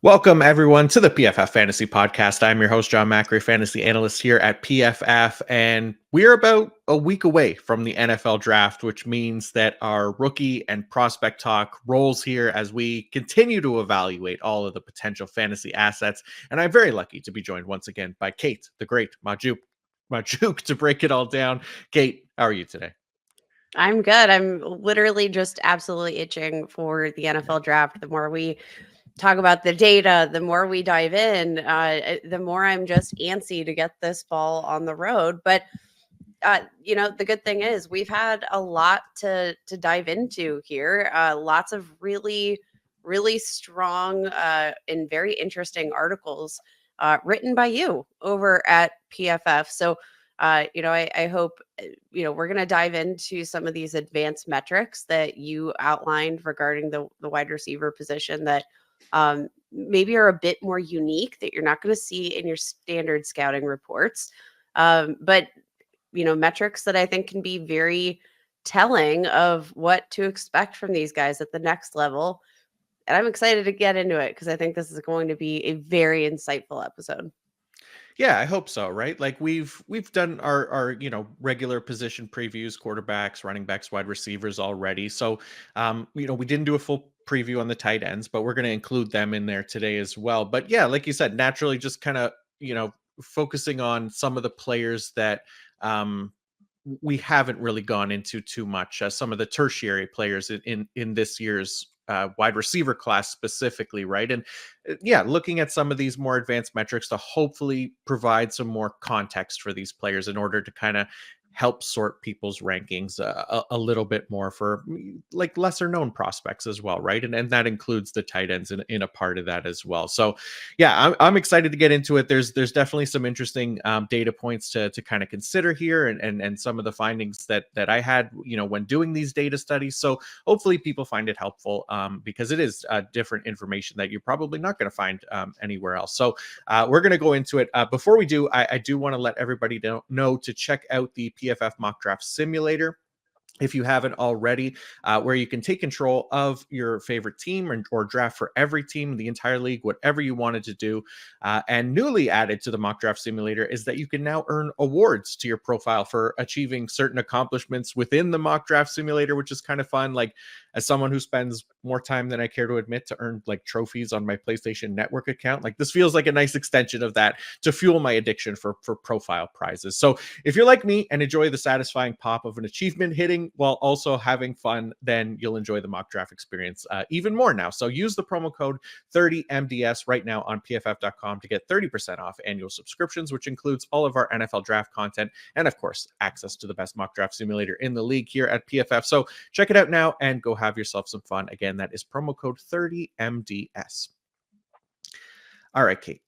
Welcome, everyone, to the PFF Fantasy Podcast. I'm your host, John Macri, fantasy analyst here at PFF, and we're about a week away from the NFL draft, which means that our rookie and prospect talk rolls here as we continue to evaluate all of the potential fantasy assets. And I'm very lucky to be joined once again by Kate, the great Magdziuk, to break it all down. Kate, how are you today? I'm good. I'm literally just absolutely itching for the NFL draft. The more we talk about the data, the more we dive in, the more I'm just antsy to get this ball on the road. But the good thing is we've had a lot to dive into here. Lots of really, really strong and very interesting articles written by you over at PFF. So I hope, we're going to dive into some of these advanced metrics that you outlined regarding the wide receiver position that maybe are a bit more unique that you're not going to see in your standard scouting reports. But metrics that I think can be very telling of what to expect from these guys at the next level. And I'm excited to get into it because I think this is going to be a very insightful episode. Yeah, I hope so, right? Like we've done our regular position previews, quarterbacks, running backs, wide receivers already. So we didn't do a full preview on the tight ends, but we're going to include them in there today as well. But yeah, like you said, naturally just kind of, focusing on some of the players that we haven't really gone into too much. Some of the tertiary players in this year's wide receiver class specifically, right? And yeah, looking at some of these more advanced metrics to hopefully provide some more context for these players in order to kind of help sort people's rankings a little bit more for like lesser known prospects as well, right? And that includes the tight ends in a part of that as well. So yeah, I'm excited to get into it. There's definitely some interesting data points to kind of consider here, and some of the findings that I had when doing these data studies. So hopefully people find it helpful because it is different information that you're probably not going to find anywhere else. So we're going to go into it. Before we do, I do want to let everybody know to check out the PFF mock draft simulator if you haven't already, where you can take control of your favorite team or draft for every team in the entire league, whatever you wanted to do. And newly added to the mock draft simulator is that you can now earn awards to your profile for achieving certain accomplishments within the mock draft simulator, which is kind of fun. Like, as someone who spends more time than I care to admit to earn like trophies on my PlayStation Network account, like this feels like a nice extension of that to fuel my addiction for profile prizes. So if you're like me and enjoy the satisfying pop of an achievement hitting while also having fun, then you'll enjoy the mock draft experience even more now. So use the promo code 30MDS right now on PFF.com to get 30% off annual subscriptions, which includes all of our NFL draft content and, of course, access to the best mock draft simulator in the league here at PFF. So check it out now and go have yourself some fun. Again, that is promo code 30MDS. All right, Kate.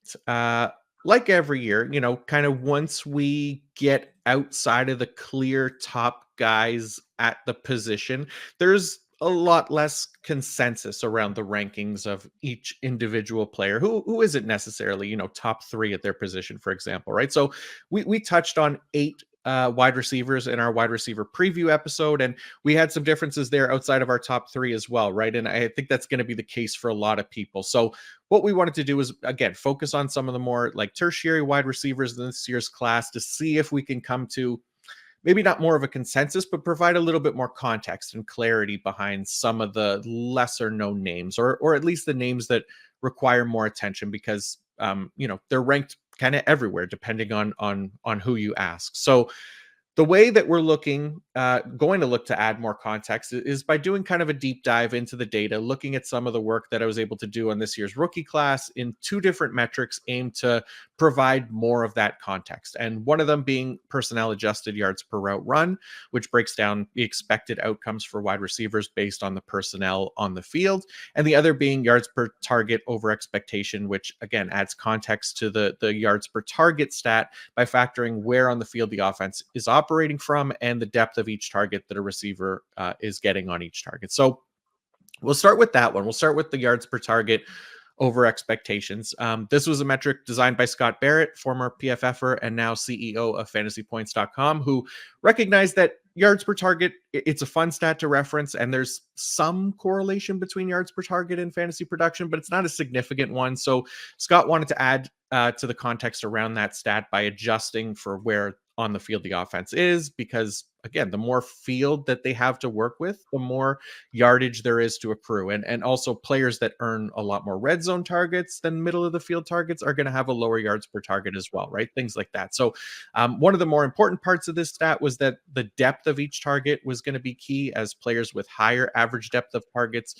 Like every year, kind of once we get outside of the clear top guys at the position, there's a lot less consensus around the rankings of each individual player who isn't necessarily, top three at their position, for example, right? So we touched on 8 wide receivers in our wide receiver preview episode, and we had some differences there outside of our top 3 as well, right? And I think that's going to be the case for a lot of people. So what we wanted to do is, again, focus on some of the more like tertiary wide receivers in this year's class to see if we can come to maybe not more of a consensus, but provide a little bit more context and clarity behind some of the lesser known names, or at least the names that require more attention because they're ranked kind of everywhere depending on who you ask. So the way that we're going to look to add more context is by doing kind of a deep dive into the data, looking at some of the work that I was able to do on this year's rookie class in 2 different metrics aimed to provide more of that context. And one of them being personnel-adjusted yards per route run, which breaks down the expected outcomes for wide receivers based on the personnel on the field. And the other being yards per target over expectation, which again adds context to the yards per target stat by factoring where on the field the offense is operating from and the depth of each target that a receiver is getting on each target. So we'll start with that one. We'll start with the yards per target over expectations. This was a metric designed by Scott Barrett, former PFFer and now CEO of fantasypoints.com, who recognized that yards per target, it's a fun stat to reference, and there's some correlation between yards per target and fantasy production, but it's not a significant one. So Scott wanted to add to the context around that stat by adjusting for where on the field the offense is, because again, the more field that they have to work with, the more yardage there is to accrue. And also players that earn a lot more red zone targets than middle of the field targets are going to have a lower yards per target as well, right? Things like that. So one of the more important parts of this stat was that the depth of each target was going to be key, as players with higher average depth of targets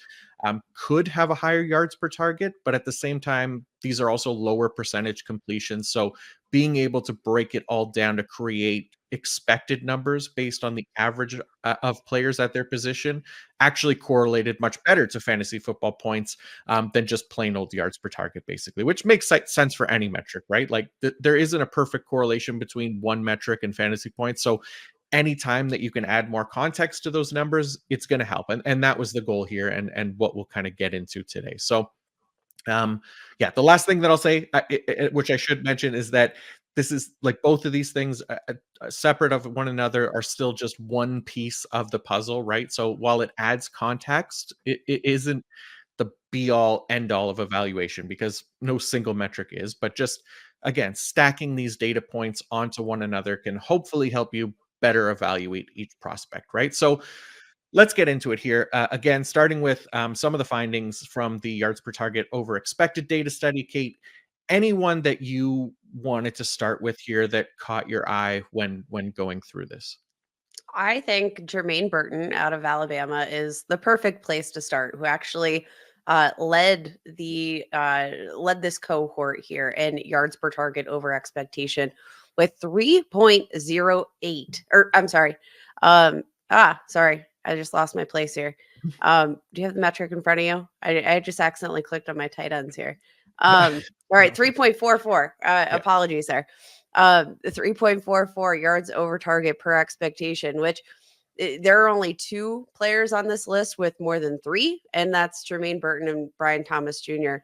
could have a higher yards per target, but at the same time, these are also lower percentage completions. So being able to break it all down to create expected numbers based on the average of players at their position actually correlated much better to fantasy football points than just plain old yards per target, basically, which makes sense for any metric, right? Like there isn't a perfect correlation between one metric and fantasy points. So anytime that you can add more context to those numbers, it's going to help. And that was the goal here, and what we'll kind of get into today. So yeah, the last thing that I'll say, which I should mention, is that this is like both of these things separate of one another are still just one piece of the puzzle, right? So while it adds context, it isn't the be all end all of evaluation, because no single metric is, but just again, stacking these data points onto one another can hopefully help you better evaluate each prospect, right? So let's get into it here. Again, starting with some of the findings from the yards per target over expected data study. Kate, anyone that you wanted to start with here that caught your eye when going through this? I think Jermaine Burton out of Alabama is the perfect place to start, who actually led this cohort here in yards per target over expectation with 3.08. Or I'm sorry. Sorry. I just lost my place here. Do you have the metric in front of you? I just accidentally clicked on my tight ends here. All right, 3.44. Yeah. Apologies there. 3.44 yards over target per expectation, which there are only two players on this list with more than three, and that's Jermaine Burton and Brian Thomas Jr.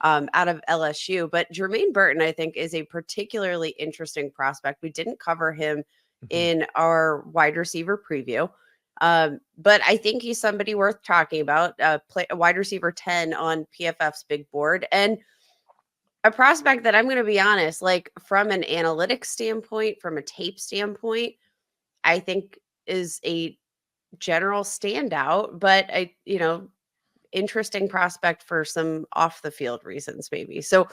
Out of LSU. But Jermaine Burton, I think, is a particularly interesting prospect. We didn't cover him Mhm. in our wide receiver preview. But I think he's somebody worth talking about. A wide receiver 10 on PFF's big board, and a prospect that I'm going to be honest, like from an analytics standpoint, from a tape standpoint, I think is a general standout, but interesting prospect for some off the field reasons, maybe. So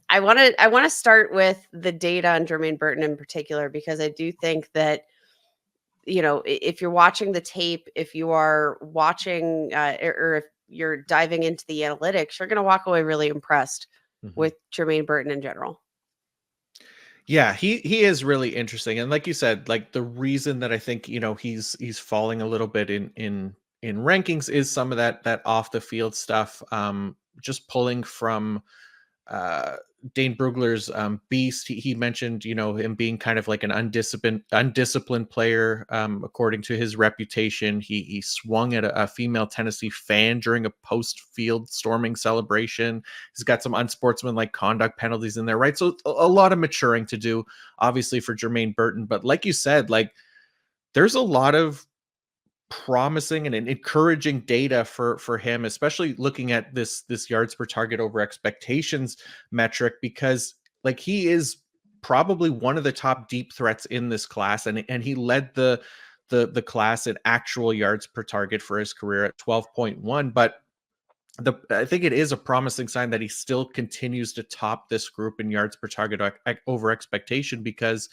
I want to start with the data on Jermaine Burton in particular, because I do think that if you're watching the tape, if you are watching or if you're diving into the analytics, you're going to walk away really impressed Mhm. with Jermaine Burton in general. Yeah, he is really interesting, and like you said, like the reason that I think he's falling a little bit in rankings is some of that off the field stuff. Just pulling from uh Dane Brugler's Beast. He mentioned him being kind of like an undisciplined player. According to his reputation, he swung at a female Tennessee fan during a post field storming celebration. He's got some unsportsmanlike conduct penalties in there, right? So a lot of maturing to do, obviously, for Jermaine Burton. But like you said, like there's a lot of promising and encouraging data for him, especially looking at this yards per target over expectations metric, because like he is probably one of the top deep threats in this class, and he led the class in actual yards per target for his career at 12.1. But I think it is a promising sign that he still continues to top this group in yards per target over expectation, because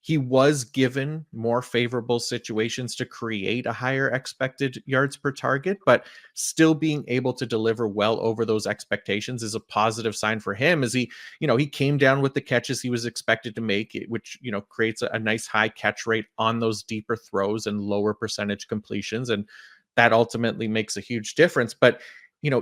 he was given more favorable situations to create a higher expected yards per target, but still being able to deliver well over those expectations is a positive sign for him, as he came down with the catches he was expected to make, which, creates a nice high catch rate on those deeper throws and lower percentage completions. And that ultimately makes a huge difference. But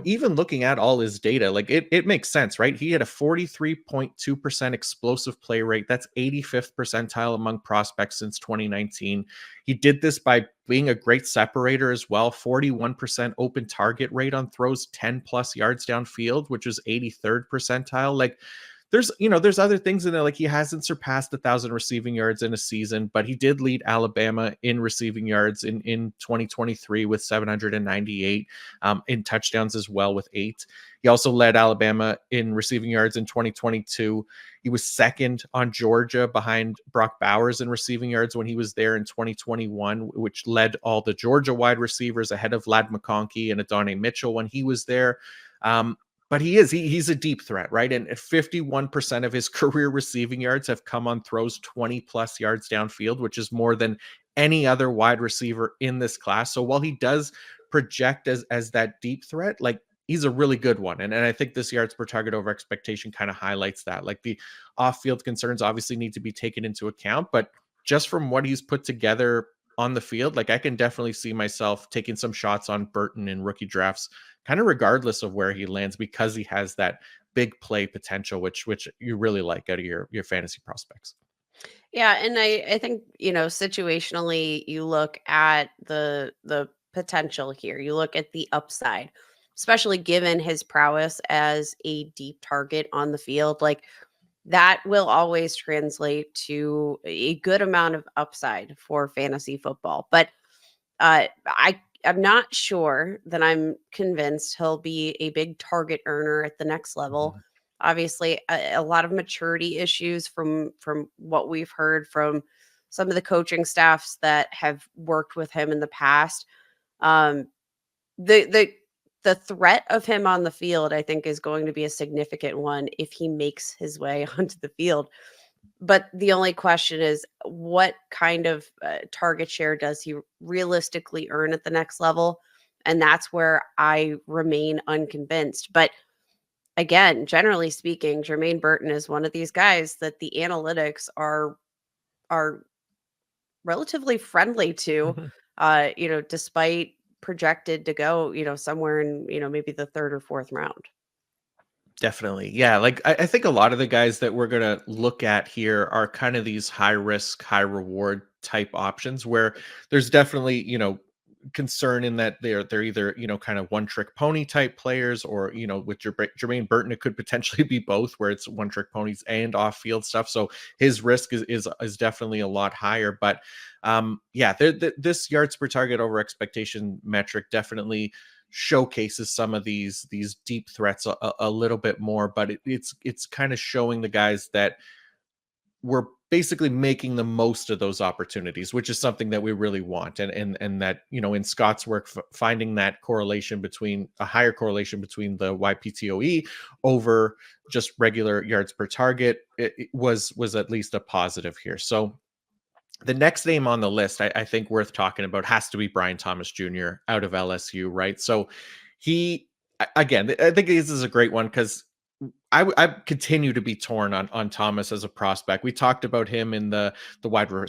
even looking at all his data, like it makes sense, right? He had a 43.2% explosive play rate. That's 85th percentile among prospects since 2019. He did this by being a great separator as well. 41% open target rate on throws 10 plus yards downfield, which was 83rd percentile. Like there's other things in there. Like he hasn't surpassed 1,000 receiving yards in a season, but he did lead Alabama in receiving yards in 2023 with 798, in touchdowns as well with 8. He also led Alabama in receiving yards in 2022. He was second on Georgia behind Brock Bowers in receiving yards when he was there in 2021, which led all the Georgia wide receivers ahead of Lad McConkey and Adonai Mitchell when he was there. But he's a deep threat, right? And 51% of his career receiving yards have come on throws 20 plus yards downfield, which is more than any other wide receiver in this class. So while he does project as that deep threat, like he's a really good one. And I think this yards per target over expectation kind of highlights that. Like the off-field concerns obviously need to be taken into account, but just from what he's put together on the field, like I can definitely see myself taking some shots on Burton in rookie drafts, kind of regardless of where he lands, because he has that big play potential, which you really like out of your fantasy prospects. Yeah, and I think, situationally, you look at the potential here. You look at the upside, especially given his prowess as a deep target on the field. Like that will always translate to a good amount of upside for fantasy football. But I'm not sure that I'm convinced he'll be a big target earner at the next level. Mhm. Obviously, a lot of maturity issues from what we've heard from some of the coaching staffs that have worked with him in the past. Um, the threat of him on the field, I think, is going to be a significant one if he makes his way onto the field. But the only question is, what kind of target share does he realistically earn at the next level? And that's where I remain unconvinced. But again, generally speaking, Jermaine Burton is one of these guys that the analytics are relatively friendly to, Mhm. despite projected to go, somewhere in, maybe the third or fourth round. Definitely. Yeah. Like I think a lot of the guys that we're going to look at here are kind of these high risk, high reward type options where there's definitely, concern in that they're either, kind of one trick pony type players, or, with Jermaine Burton, it could potentially be both, where it's one trick ponies and off field stuff. So his risk is definitely a lot higher. But yeah, this yards per target over expectation metric definitely showcases some of these deep threats a little bit more, but it's kind of showing the guys that we're basically making the most of those opportunities, which is something that we really want. And that, in Scott's work, finding that correlation between a higher correlation between the YPTOE over just regular yards per target, it was at least a positive here. So the next name on the list, I think worth talking about, has to be Brian Thomas Jr. out of LSU, right? So again, I think this is a great one because I continue to be torn on Thomas as a prospect. We talked about him in the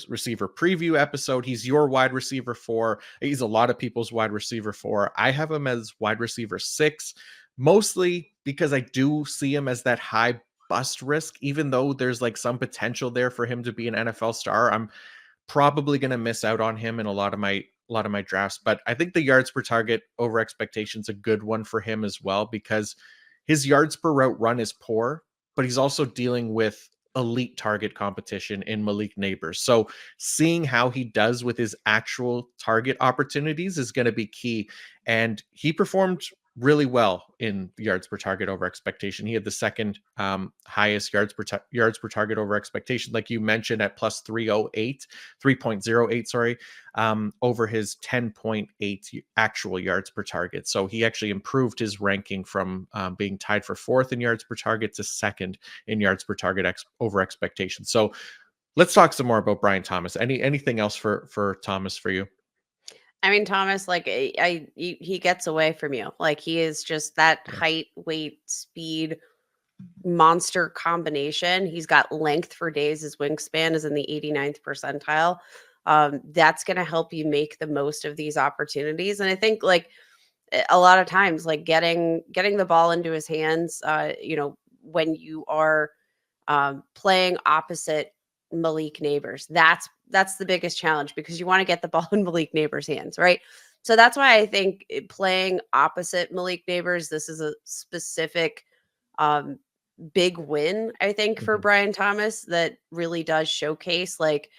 receiver preview episode. He's your wide receiver 4. He's a lot of people's wide receiver 4. I have him as wide receiver 6, mostly because I do see him as that high bust risk, even though there's like some potential there for him to be an NFL star. I'm probably going to miss out on him in a lot of my drafts, but I think the yards per target over expectations a good one for him as well, because his yards per route run is poor, but he's also dealing with elite target competition in Malik Neighbors. So seeing how he does with his actual target opportunities is going to be key. And he performed really well in yards per target over expectation. He had the second highest yards per target over expectation, like you mentioned, at plus 3.08, sorry, over his 10.8 actual yards per target. So he actually improved his ranking from being tied for 4th in yards per target to 2nd in yards per target over expectation. So let's talk some more about Brian Thomas. Anything else for Thomas for you? I mean, Thomas, like he gets away from you. Like he is just that Yeah. height, weight, speed monster combination. He's got length for days. His wingspan is in the 89th percentile. That's going to help you make the most of these opportunities. And I think like a lot of times, like getting the ball into his hands, when you are playing opposite Malik Neighbors, that's the biggest challenge because you want to get the ball in Malik Neighbors' hands, right? So that's why I think playing opposite Malik Neighbors, this is a specific um, big win, I think, for Mhm. Brian Thomas that really does showcase, like,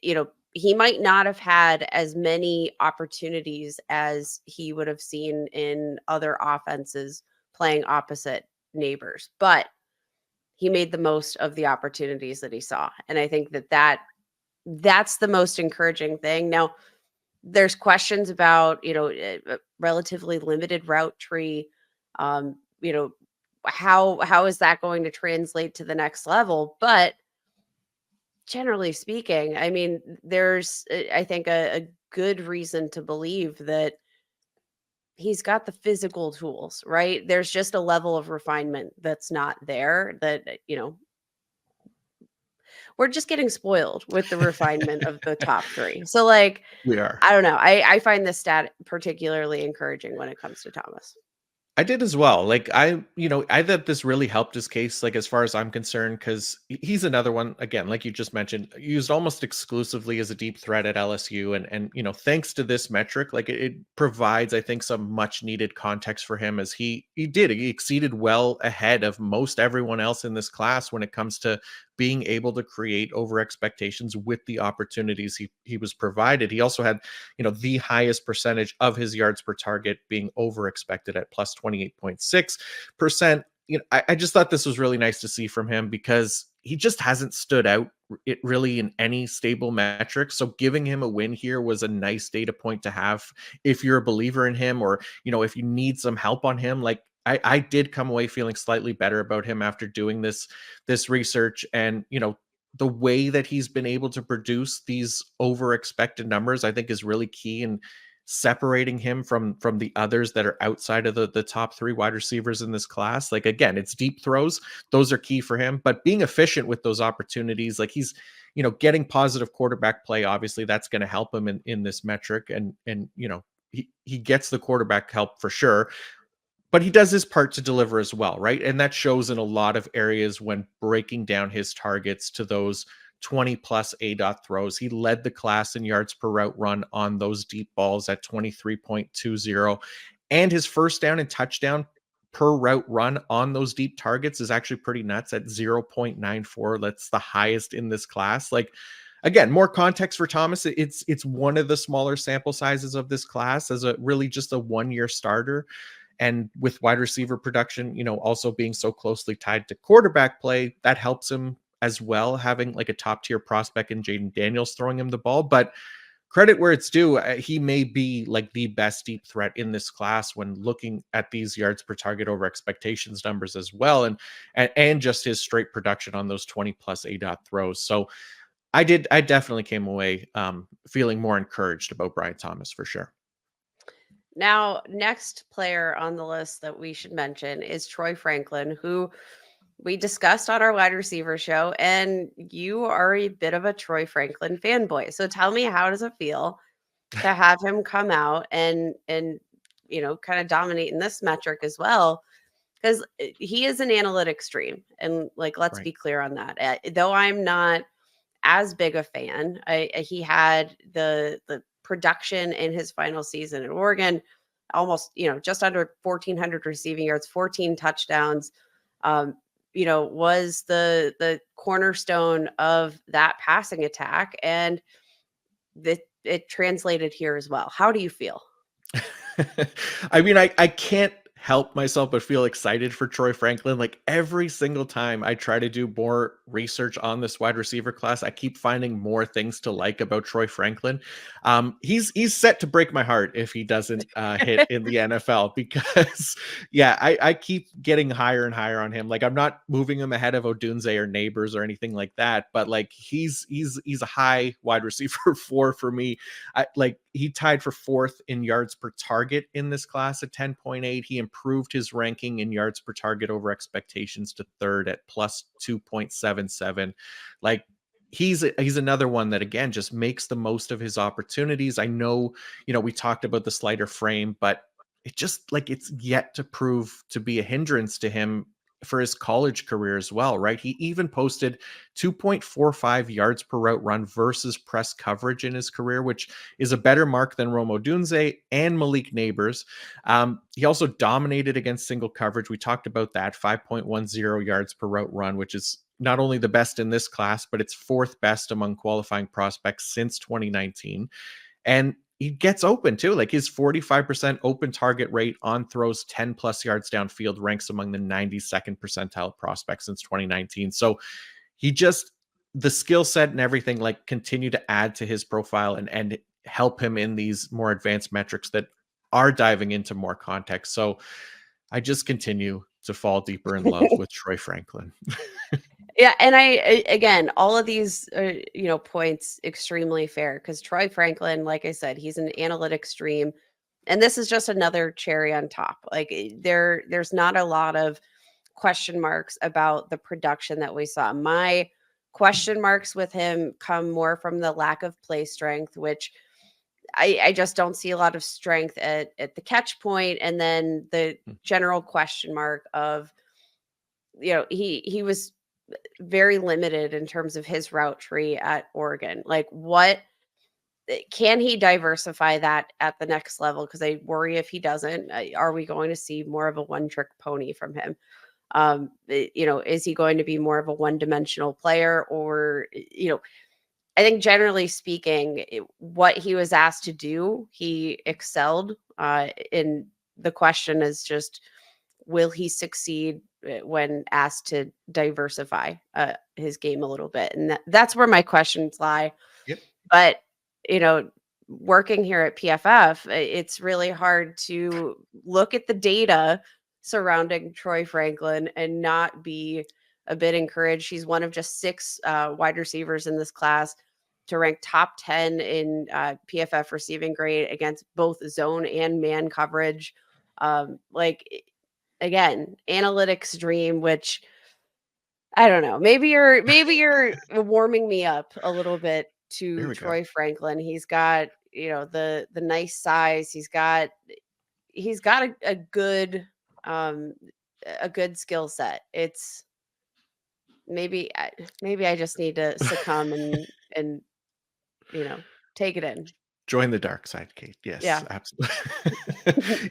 he might not have had as many opportunities as he would have seen in other offenses playing opposite neighbors, but he made the most of the opportunities that he saw. And I think that's the most encouraging thing. Now, there's questions about, a relatively limited route tree. Um, you know, how is that going to translate to the next level? But generally speaking, I mean, there's, I think, a good reason to believe that he's got the physical tools, right? There's just a level of refinement that's not there that, we're just getting spoiled with the refinement of the top three. So, like, We are. I don't know. I find this stat particularly encouraging when it comes to Thomas. I did as well. Like I thought this really helped his case, like as far as I'm concerned, because he's another one, again, like you just mentioned, used almost exclusively as a deep threat at LSU. And thanks to this metric, like it provides, I think, some much needed context for him as he exceeded well ahead of most everyone else in this class when it comes to being able to create over expectations with the opportunities he was provided. He also had the highest percentage of his yards per target being over expected at plus 28.6%. I just thought this was really nice to see from him because he just hasn't stood out it really in any stable metrics. So giving him a win here was a nice data point to have if you're a believer in him, or if you need some help on him. Like I did come away feeling slightly better about him after doing this research. And the way that he's been able to produce these over expected numbers, I think, is really key in separating him from the others that are outside of the top three wide receivers in this class. Like, again, it's deep throws, those are key for him, but being efficient with those opportunities, like he's getting positive quarterback play, obviously that's going to help him in this metric. And he gets the quarterback help for sure, but he does his part to deliver as well, right? And that shows in a lot of areas when breaking down his targets to those 20 plus A dot throws. He led the class in yards per route run on those deep balls at 23.20. And his first down and touchdown per route run on those deep targets is actually pretty nuts at 0.94. That's the highest in this class. Like, again, more context for Thomas. It's one of the smaller sample sizes of this class as a really just a 1 year starter. And with wide receiver production, also being so closely tied to quarterback play, that helps him as well, having like a top tier prospect in Jaden Daniels throwing him the ball. But credit where it's due, he may be like the best deep threat in this class when looking at these yards per target over expectations numbers as well. And just his straight production on those 20 plus A dot throws. So I definitely came away feeling more encouraged about Brian Thomas for sure. Now, next player on the list that we should mention is Troy Franklin, who we discussed on our wide receiver show. And you are a bit of a Troy Franklin fanboy. So tell me, how does it feel to have him come out and kind of dominate in this metric as well? Because he is an analytics stream. And, like, let's Right. be clear on that. Though I'm not as big a fan, he had the production in his final season in Oregon, almost, just under 1,400 receiving yards, 14 touchdowns. Um, was the cornerstone of that passing attack, and it translated here as well. How do you feel? I mean, I can't help myself but feel excited for Troy Franklin. Like every single time I try to do more research on this wide receiver class, I keep finding more things to like about Troy Franklin. He's set to break my heart if he doesn't hit in the NFL because yeah, I keep getting higher and higher on him. Like I'm not moving him ahead of Odunze or Neighbors or anything like that, but like he's a high wide receiver four for me. Like he tied for fourth in yards per target in this class at 10.8. He improved his ranking in yards per target over expectations to third at plus 2.77. Like he's another one that again just makes the most of his opportunities. I know, we talked about the slighter frame, but it just like it's yet to prove to be a hindrance to him for his college career as well, right? He even posted 2.45 yards per route run versus press coverage in his career, which is a better mark than Rome Odunze and Malik Neighbors. He also dominated against single coverage. We talked about that, 5.10 yards per route run, which is not only the best in this class, but it's fourth best among qualifying prospects since 2019. And he gets open too. Like his 45% open target rate on throws 10 plus yards downfield ranks among the 92nd percentile prospects since 2019. So he just, the skill set and everything like continue to add to his profile and help him in these more advanced metrics that are diving into more context. So I just continue to fall deeper in love with Troy Franklin. Yeah, and again, all of these points extremely fair because Troy Franklin, like I said, he's an analytics stream, and this is just another cherry on top. Like there's not a lot of question marks about the production that we saw. My question marks with him come more from the lack of play strength, which I just don't see a lot of strength at the catch point, and then the general question mark of he was very limited in terms of his route tree at Oregon. Like, what can he diversify that at the next level? Because I worry if he doesn't, are we going to see more of a one trick pony from him? Is he going to be more of a one dimensional player, or I think generally speaking, what he was asked to do, he excelled. In the question is just, will he succeed when asked to diversify his game a little bit? And that's where my questions lie. Yep. But, working here at PFF, it's really hard to look at the data surrounding Troy Franklin and not be a bit encouraged. He's one of just 6 wide receivers in this class to rank top 10 in PFF receiving grade against both zone and man coverage. Again, analytics dream, which I don't know. Maybe you're warming me up a little bit to Troy Franklin. He's got, the nice size. He's got a good skill set. It's maybe I just need to succumb and take it in. Join the dark side, Kate. Yes, Yeah. absolutely.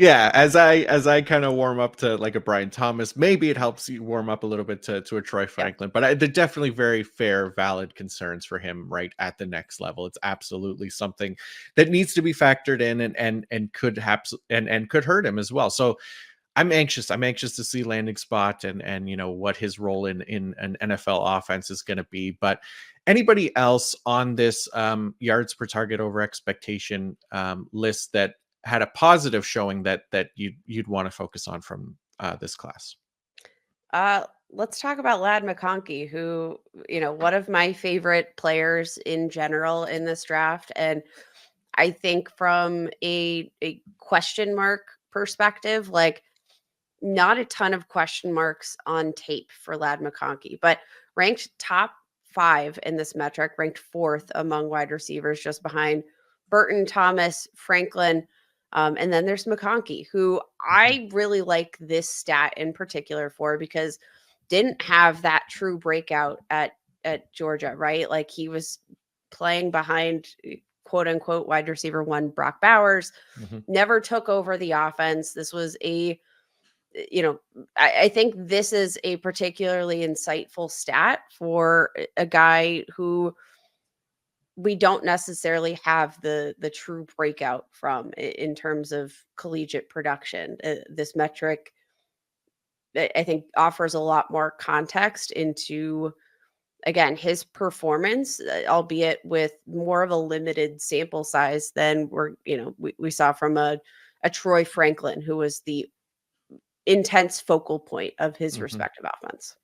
Yeah, as I kind of warm up to like a Brian Thomas, maybe it helps you warm up a little bit to a Troy Franklin. Yeah. But they're definitely very fair, valid concerns for him right at the next level. It's absolutely something that needs to be factored in and could could hurt him as well. So I'm anxious. I'm anxious to see landing spot and what his role in an NFL offense is going to be. But anybody else on this yards per target over expectation list that had a positive showing that you'd want to focus on from this class? Let's talk about Ladd McConkey, who, one of my favorite players in general in this draft. And I think from a question mark perspective, like, not a ton of question marks on tape for Ladd McConkey, but ranked top 5 in this metric, ranked 4th among wide receivers, just behind Burton, Thomas, Franklin. And then there's McConkey, who I really like this stat in particular for, because didn't have that true breakout at Georgia, right? Like, he was playing behind quote unquote wide receiver 1 Brock Bowers, never took over the offense. This was I think this is a particularly insightful stat for a guy who we don't necessarily have the true breakout from in terms of collegiate production. This metric, I think, offers a lot more context into, again, his performance, albeit with more of a limited sample size than we saw from a Troy Franklin, who was the intense focal point of his respective offense.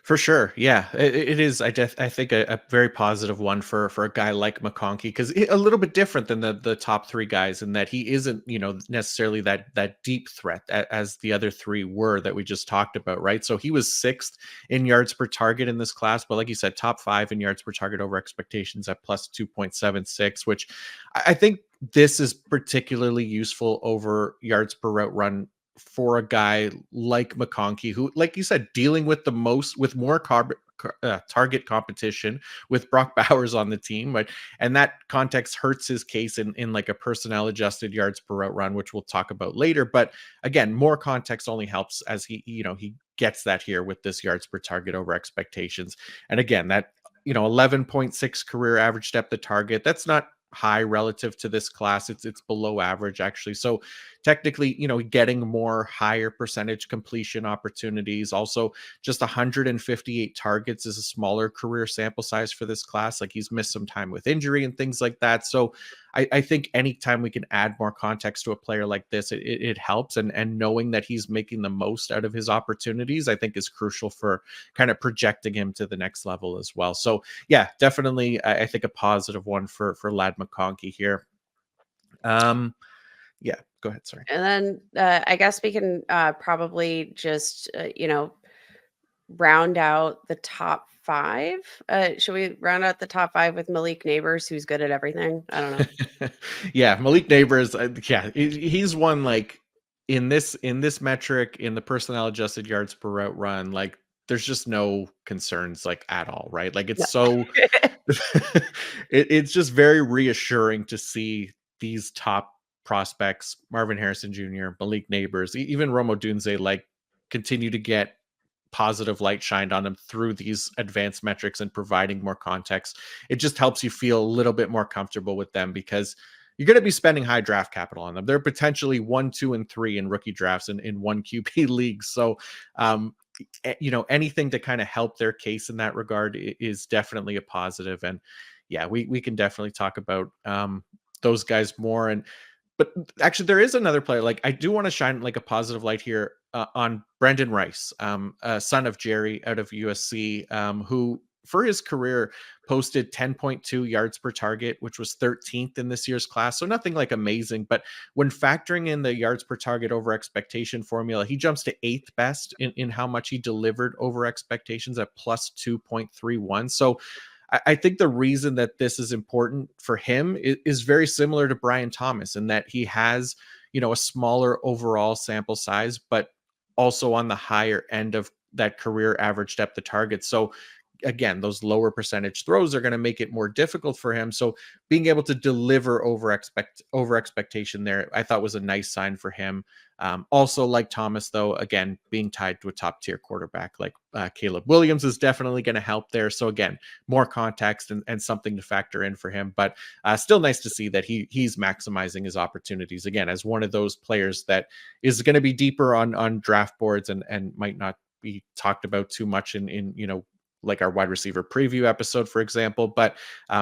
For sure. Yeah, it is. I think a very positive one for a guy like McConkey, because a little bit different than the top 3 guys in that he isn't, necessarily that deep threat as the other 3 were that we just talked about. Right. So he was 6th in yards per target in this class. But like you said, top 5 in yards per target over expectations at plus 2.76, which I think this is particularly useful over yards per route run for a guy like McConkey, who, like you said, dealing with more target competition with Brock Bowers on the team, but and that context hurts his case in like a personnel adjusted yards per route run, which we'll talk about later. But again, more context only helps as he gets that here with this yards per target over expectations. And again, that 11.6 career average depth of target, that's not high relative to this class. It's below average actually. So technically, getting more higher percentage completion opportunities. Also, just 158 targets is a smaller career sample size for this class. Like, he's missed some time with injury and things like that. So I think anytime we can add more context to a player like this, it helps. And knowing that he's making the most out of his opportunities, I think is crucial for kind of projecting him to the next level as well. So yeah, definitely, I think a positive one for Lad McConkey here. Yeah, go ahead. Sorry. And then I guess we can probably just, round out the top five. Should we round out the top five with Malik Neighbors, who's good at everything? I don't know. Yeah, Malik Neighbors. Yeah, he's one, like, in this metric, in the personnel adjusted yards per route run, like, there's just no concerns, like, at all, right? Like, No. it's so it's just very reassuring to see these top prospects, Marvin Harrison Jr., Malik Neighbors, even Rome Odunze, like, continue to get positive light shined on them through these advanced metrics and providing more context. It just helps you feel a little bit more comfortable with them, because you're going to be spending high draft capital on them. They're potentially 1, 2, and 3 in rookie drafts in one QB league. So, anything to kind of help their case in that regard is definitely a positive. And yeah, we can definitely talk about those guys more. But actually, there is another player. Like, I do want to shine like a positive light here on Brendan Rice, son of Jerry out of USC, who for his career posted 10.2 yards per target, which was 13th in this year's class. So nothing like amazing, but when factoring in the yards per target over expectation formula, he jumps to 8th best in how much he delivered over expectations at plus 2.31. So I think the reason that this is important for him is very similar to Brian Thomas, in that he has, a smaller overall sample size, but also on the higher end of that career average depth of target. So again, those lower percentage throws are going to make it more difficult for him. So being able to deliver over expectation there, I thought was a nice sign for him. Also, like Thomas, though, again, being tied to a top tier quarterback like Caleb Williams is definitely going to help there. So again, more context and something to factor in for him, but still nice to see that he's maximizing his opportunities again as one of those players that is going to be deeper on draft boards and might not be talked about too much in like our wide receiver preview episode, for example, but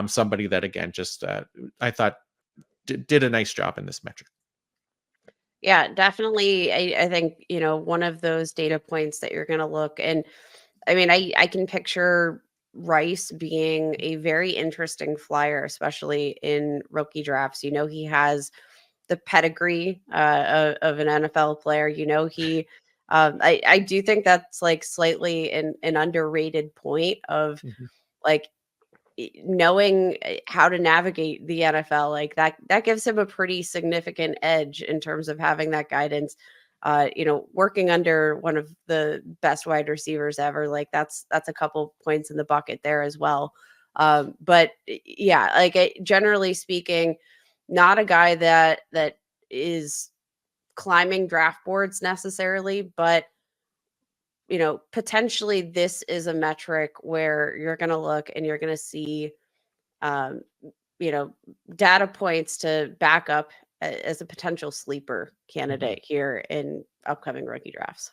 somebody that, again, just I thought did a nice job in this metric. Yeah, definitely. I think, one of those data points that you're going to look. And I mean, I can picture Rice being a very interesting flyer, especially in rookie drafts. He has the pedigree of an NFL player. I do think that's like slightly an underrated point of Mhm. like knowing how to navigate the NFL. Like that gives him a pretty significant edge in terms of having that guidance. Working under one of the best wide receivers ever, like that's a couple points in the bucket there as well. But yeah, like generally speaking, not a guy that is climbing draft boards necessarily, but potentially this is a metric where you're going to look and you're going to see, um, data points to back up as a potential sleeper candidate here in upcoming rookie drafts.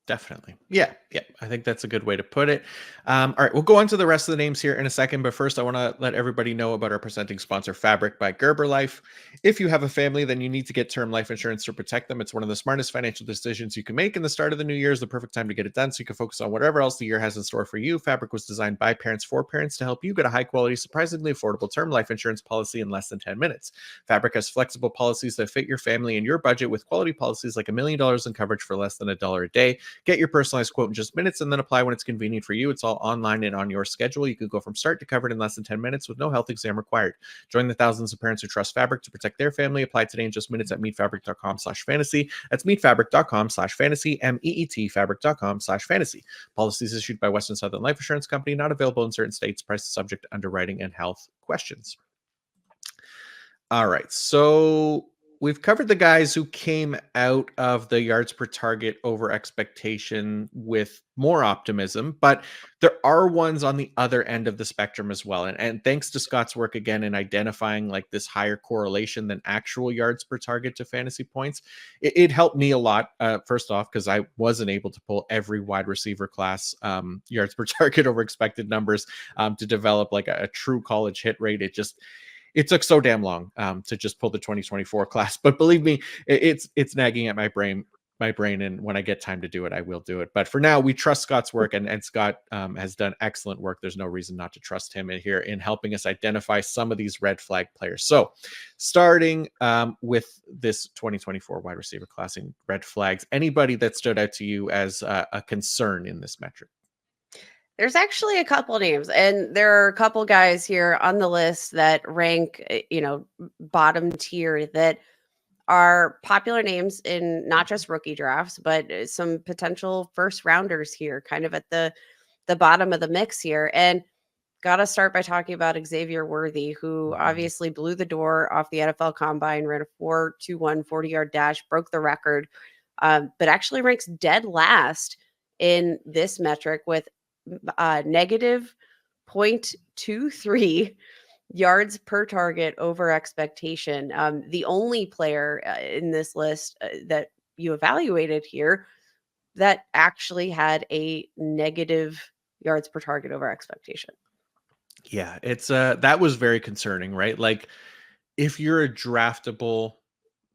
Definitely. Yeah. Yeah. I think that's a good way to put it. All right. We'll go on to the rest of the names here in a second. But first, I want to let everybody know about our presenting sponsor, Fabric by Gerber Life. If you have a family, then you need to get term life insurance to protect them. It's one of the smartest financial decisions you can make. And the start of the new year is the perfect time to get it done so you can focus on whatever else the year has in store for you. Fabric was designed by parents for parents to help you get a high quality, surprisingly affordable term life insurance policy in less than 10 minutes. Fabric has flexible policies that fit your family and your budget, with quality policies like $1 million in coverage for less than $1 a day. Get your personalized quote in just minutes and then apply when it's convenient for you. It's all online and on your schedule. You can go from start to covered in less than 10 minutes with no health exam required. Join the thousands of parents who trust Fabric to protect their family. Apply today in just minutes at meetfabric.com/fantasy. That's meetfabric.com/fantasy, meetfabric.com/fantasy. Policies issued by Western Southern Life Assurance Company, not available in certain states. Prices subject to underwriting and health questions. All right. So we've covered the guys who came out of the yards per target over expectation with more optimism, but there are ones on the other end of the spectrum as well. And thanks to Scott's work again in identifying like this higher correlation than actual yards per target to fantasy points, it helped me a lot. First off, because I wasn't able to pull every wide receiver class yards per target over expected numbers to develop like a true college hit rate. It took so damn long to just pull the 2024 class, but believe me, it's nagging at my brain. And when I get time to do it, I will do it. But for now, we trust Scott's work, and Scott has done excellent work. There's no reason not to trust him in here in helping us identify some of these red flag players. So, starting with this 2024 wide receiver class in red flags, anybody that stood out to you as a concern in this metric? There's actually a couple names, and there are a couple guys here on the list that rank, bottom tier that are popular names in not just rookie drafts, but some potential first rounders here, kind of at the bottom of the mix here. And got to start by talking about Xavier Worthy, who obviously blew the door off the NFL Combine, ran a 4.21 40-yard dash, broke the record, but actually ranks dead last in this metric with negative 0.23 yards per target over expectation. The only player in this list that you evaluated here that actually had a negative yards per target over expectation. Yeah, it's that was very concerning, right? Like if you're a draftable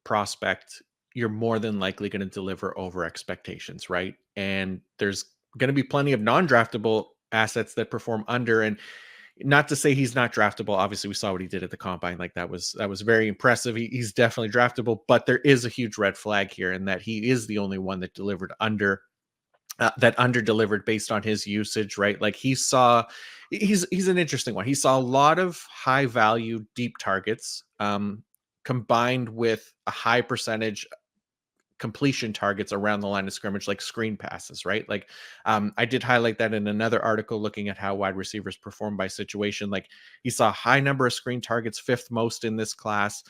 prospect, you're more than likely going to deliver over expectations, right? And there's going to be plenty of non-draftable assets that perform under. And not to say he's not draftable. Obviously, we saw what he did at the combine. Like that was very impressive. He's definitely draftable, but there is a huge red flag here in that he is the only one that delivered under that under delivered based on his usage, right? Like he's an interesting one. He saw a lot of high value deep targets combined with a high percentage completion targets around the line of scrimmage, like screen passes, right? Like I did highlight that in another article looking at how wide receivers perform by situation. Like he saw a high number of screen targets, fifth most in this class.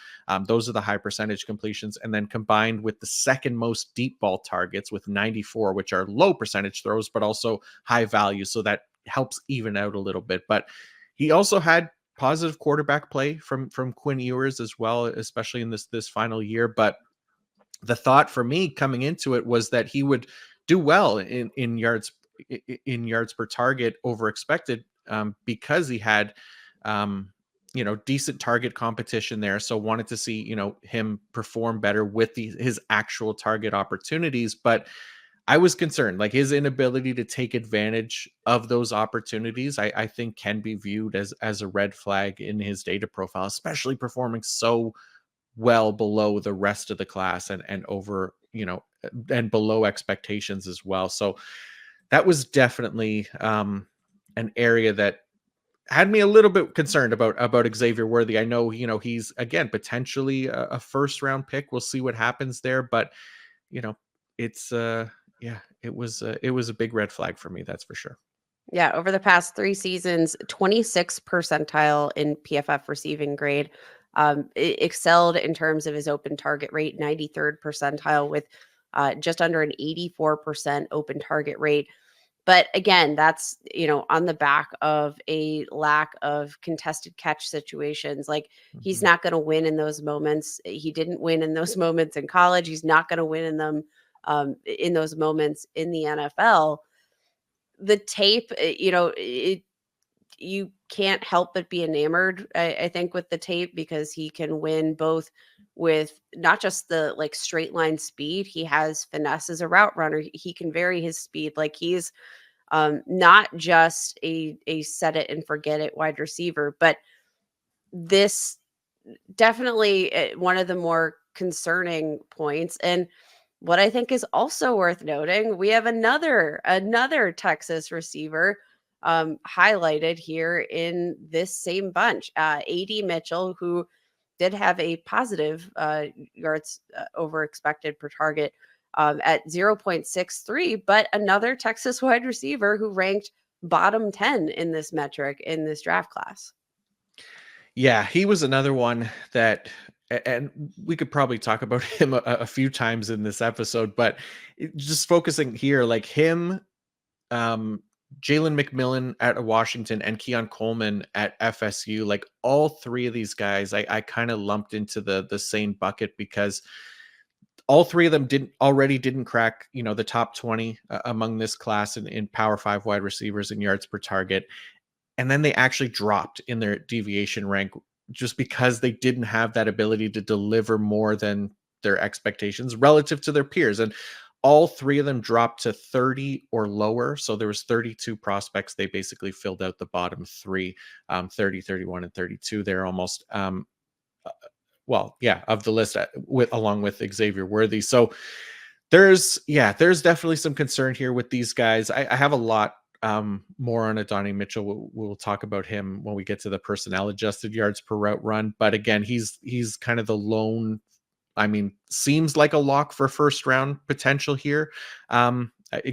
Those are the high percentage completions. And then combined with the second most deep ball targets with 94, which are low percentage throws, but also high value. So that helps even out a little bit. But he also had positive quarterback play from Quinn Ewers as well, especially in this final year. But the thought for me coming into it was that he would do well in yards per target over expected because he had decent target competition there. So wanted to see him perform better with his actual target opportunities. But I was concerned, like his inability to take advantage of those opportunities, I think can be viewed as a red flag in his data profile, especially performing so well below the rest of the class and over, and below expectations as well. So that was definitely an area that had me a little bit concerned about Xavier Worthy. I know, he's again potentially a first round pick. We'll see what happens there, but it's it was a big red flag for me, that's for sure. Yeah, over the past 3 seasons, 26th percentile in PFF receiving grade. Excelled in terms of his open target rate, 93rd percentile with just under an 84% open target rate. But again, that's, on the back of a lack of contested catch situations. Like he's not going to win in those moments. He didn't win in those moments in college. He's not going to win in them in those moments in the NFL. The tape, you can't help but be enamored, I think, with the tape because he can win both with not just the like straight line speed. He has finesse as a route runner. He can vary his speed. Like he's not just a set it and forget it wide receiver, but this definitely one of the more concerning points. And what I think is also worth noting, we have another Texas receiver highlighted here in this same bunch, AD Mitchell, who did have a positive yards over expected per target at 0.63, but another Texas wide receiver who ranked bottom 10 in this metric in this draft class. Yeah, he was another one that, and we could probably talk about him a few times in this episode, but just focusing here, like him, um, Jalen McMillan at Washington and Keon Coleman at FSU, like all three of these guys, I kind of lumped into the same bucket because all three of them didn't crack, the top 20 among this class in Power 5 wide receivers and yards per target. And then they actually dropped in their deviation rank just because they didn't have that ability to deliver more than their expectations relative to their peers. And all three of them dropped to 30 or lower. So there was 32 prospects. They basically filled out the bottom three, 30, 31, and 32. They're almost of the list along with Xavier Worthy. So there's definitely some concern here with these guys. I have a lot more on Adonai Mitchell. We'll talk about him when we get to the personnel adjusted yards per route run. But again, he's kind of the lone, seems like a lock for first round potential here.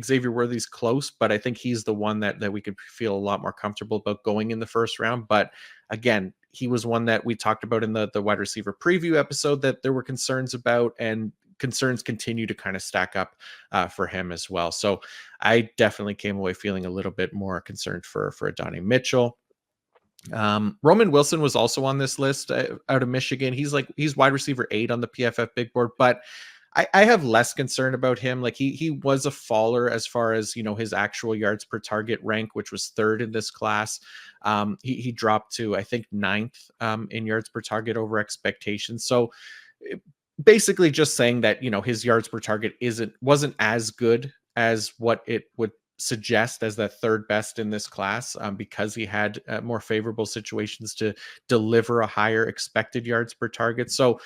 Xavier Worthy's close, but I think he's the one that we could feel a lot more comfortable about going in the first round. But again, he was one that we talked about in the wide receiver preview episode that there were concerns about, and concerns continue to kind of stack up for him as well. So I definitely came away feeling a little bit more concerned for Adonai Mitchell. Roman Wilson was also on this list out of Michigan. He's wide receiver 8 on the PFF big board, but I have less concern about him. Like he was a faller as far as, his actual yards per target rank, which was 3rd in this class. He dropped to, I think, 9th in yards per target over expectations. So basically just saying that, his yards per target wasn't as good as what it would suggest as the 3rd best in this class, because he had more favorable situations to deliver a higher expected yards per target. So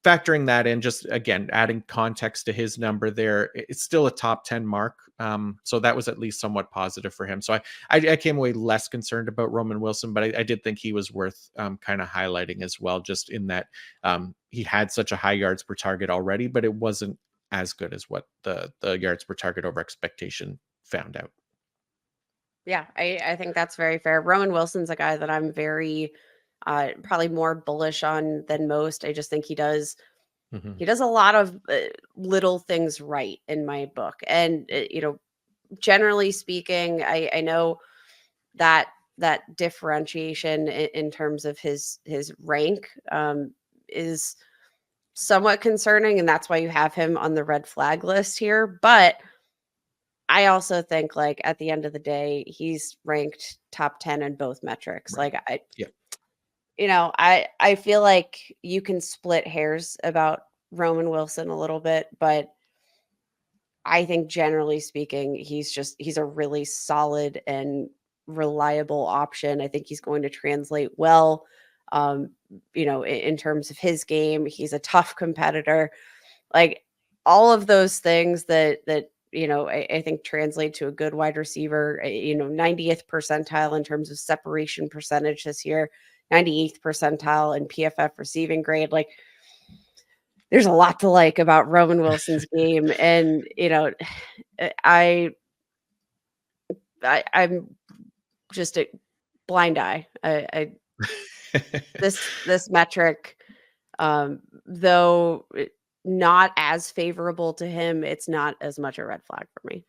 factoring that in, just again adding context to his number there, it's still a top 10 mark. So that was at least somewhat positive for him. So I came away less concerned about Roman Wilson, but I did think he was worth kind of highlighting as well, just in that he had such a high yards per target already, but it wasn't as good as what the yards per target over expectation found out. Yeah, I think that's very fair. Roman Wilson's a guy that I'm very probably more bullish on than most. I just think he does a lot of little things right in my book. And generally speaking, I know that differentiation in terms of his rank is somewhat concerning, and that's why you have him on the red flag list here. But I also think, like, at the end of the day, he's ranked top 10 in both metrics. Right. Like Yeah. I feel like you can split hairs about Roman Wilson a little bit, but I think generally speaking, he's a really solid and reliable option. I think he's going to translate well, um, in terms of his game. He's a tough competitor. Like all of those things that I think translate to a good wide receiver. 90th percentile in terms of separation percentage this year, 98th percentile in PFF receiving grade. Like there's a lot to like about Roman Wilson's game, and I'm just a blind eye. This metric, though not as favorable to him, it's not as much a red flag for me.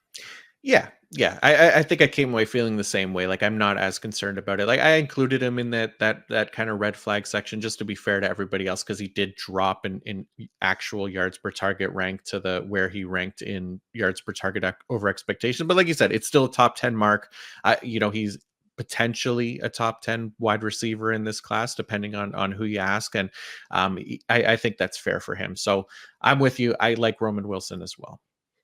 Yeah, yeah. I think I came away feeling the same way. Like I'm not as concerned about it. Like I included him in that kind of red flag section just to be fair to everybody else, because he did drop in actual yards per target rank to the where he ranked in yards per target over expectation. But like you said, it's still a top 10 mark. He's potentially a top 10 wide receiver in this class, depending on who you ask. And I think that's fair for him. So I'm with you. I like Roman Wilson as well.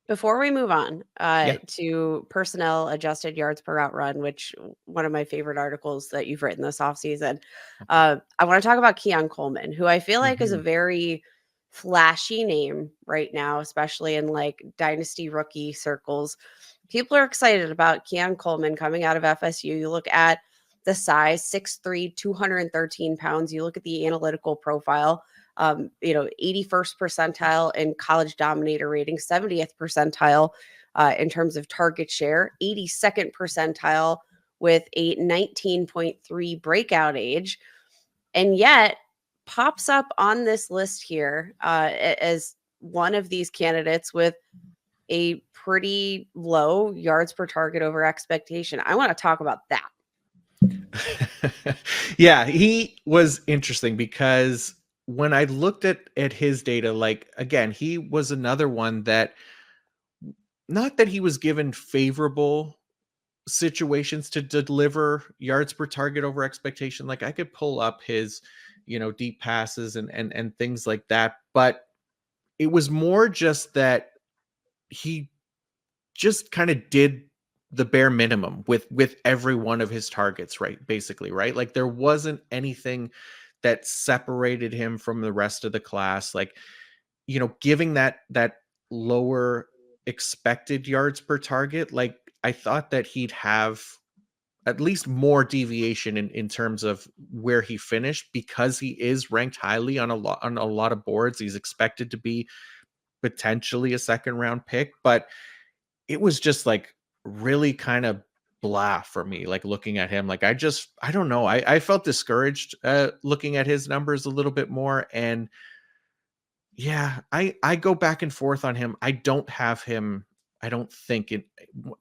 Before we move on Yeah. to personnel adjusted yards per route run, which one of my favorite articles that you've written this offseason, Okay. I want to talk about Keon Coleman, who I feel like is a Mhm. very flashy name right now, especially in like dynasty rookie circles. People are excited about Keon Coleman coming out of FSU. You look at the size, 6'3", 213 pounds. You look at the analytical profile, 81st percentile in college dominator rating, 70th percentile in terms of target share, 82nd percentile with a 19.3 breakout age. And yet pops up on this list here as one of these candidates with a pretty low yards per target over expectation. I want to talk about that. Yeah, he was interesting because when I looked at his data, like again, he was another one that, not that he was given favorable situations to deliver yards per target over expectation. Like I could pull up his, deep passes and things like that, but it was more just that he just kind of did the bare minimum with every one of his targets, right? Basically, right? Like there wasn't anything that separated him from the rest of the class. Like, giving that lower expected yards per target, like I thought that he'd have at least more deviation in terms of where he finished, because he is ranked highly on a lot of boards. He's expected to be potentially a second round pick, but it was just like really kind of blah for me, like looking at him. Like I don't know. I felt discouraged looking at his numbers a little bit more. And yeah, I go back and forth on him. I don't have him. I don't think it.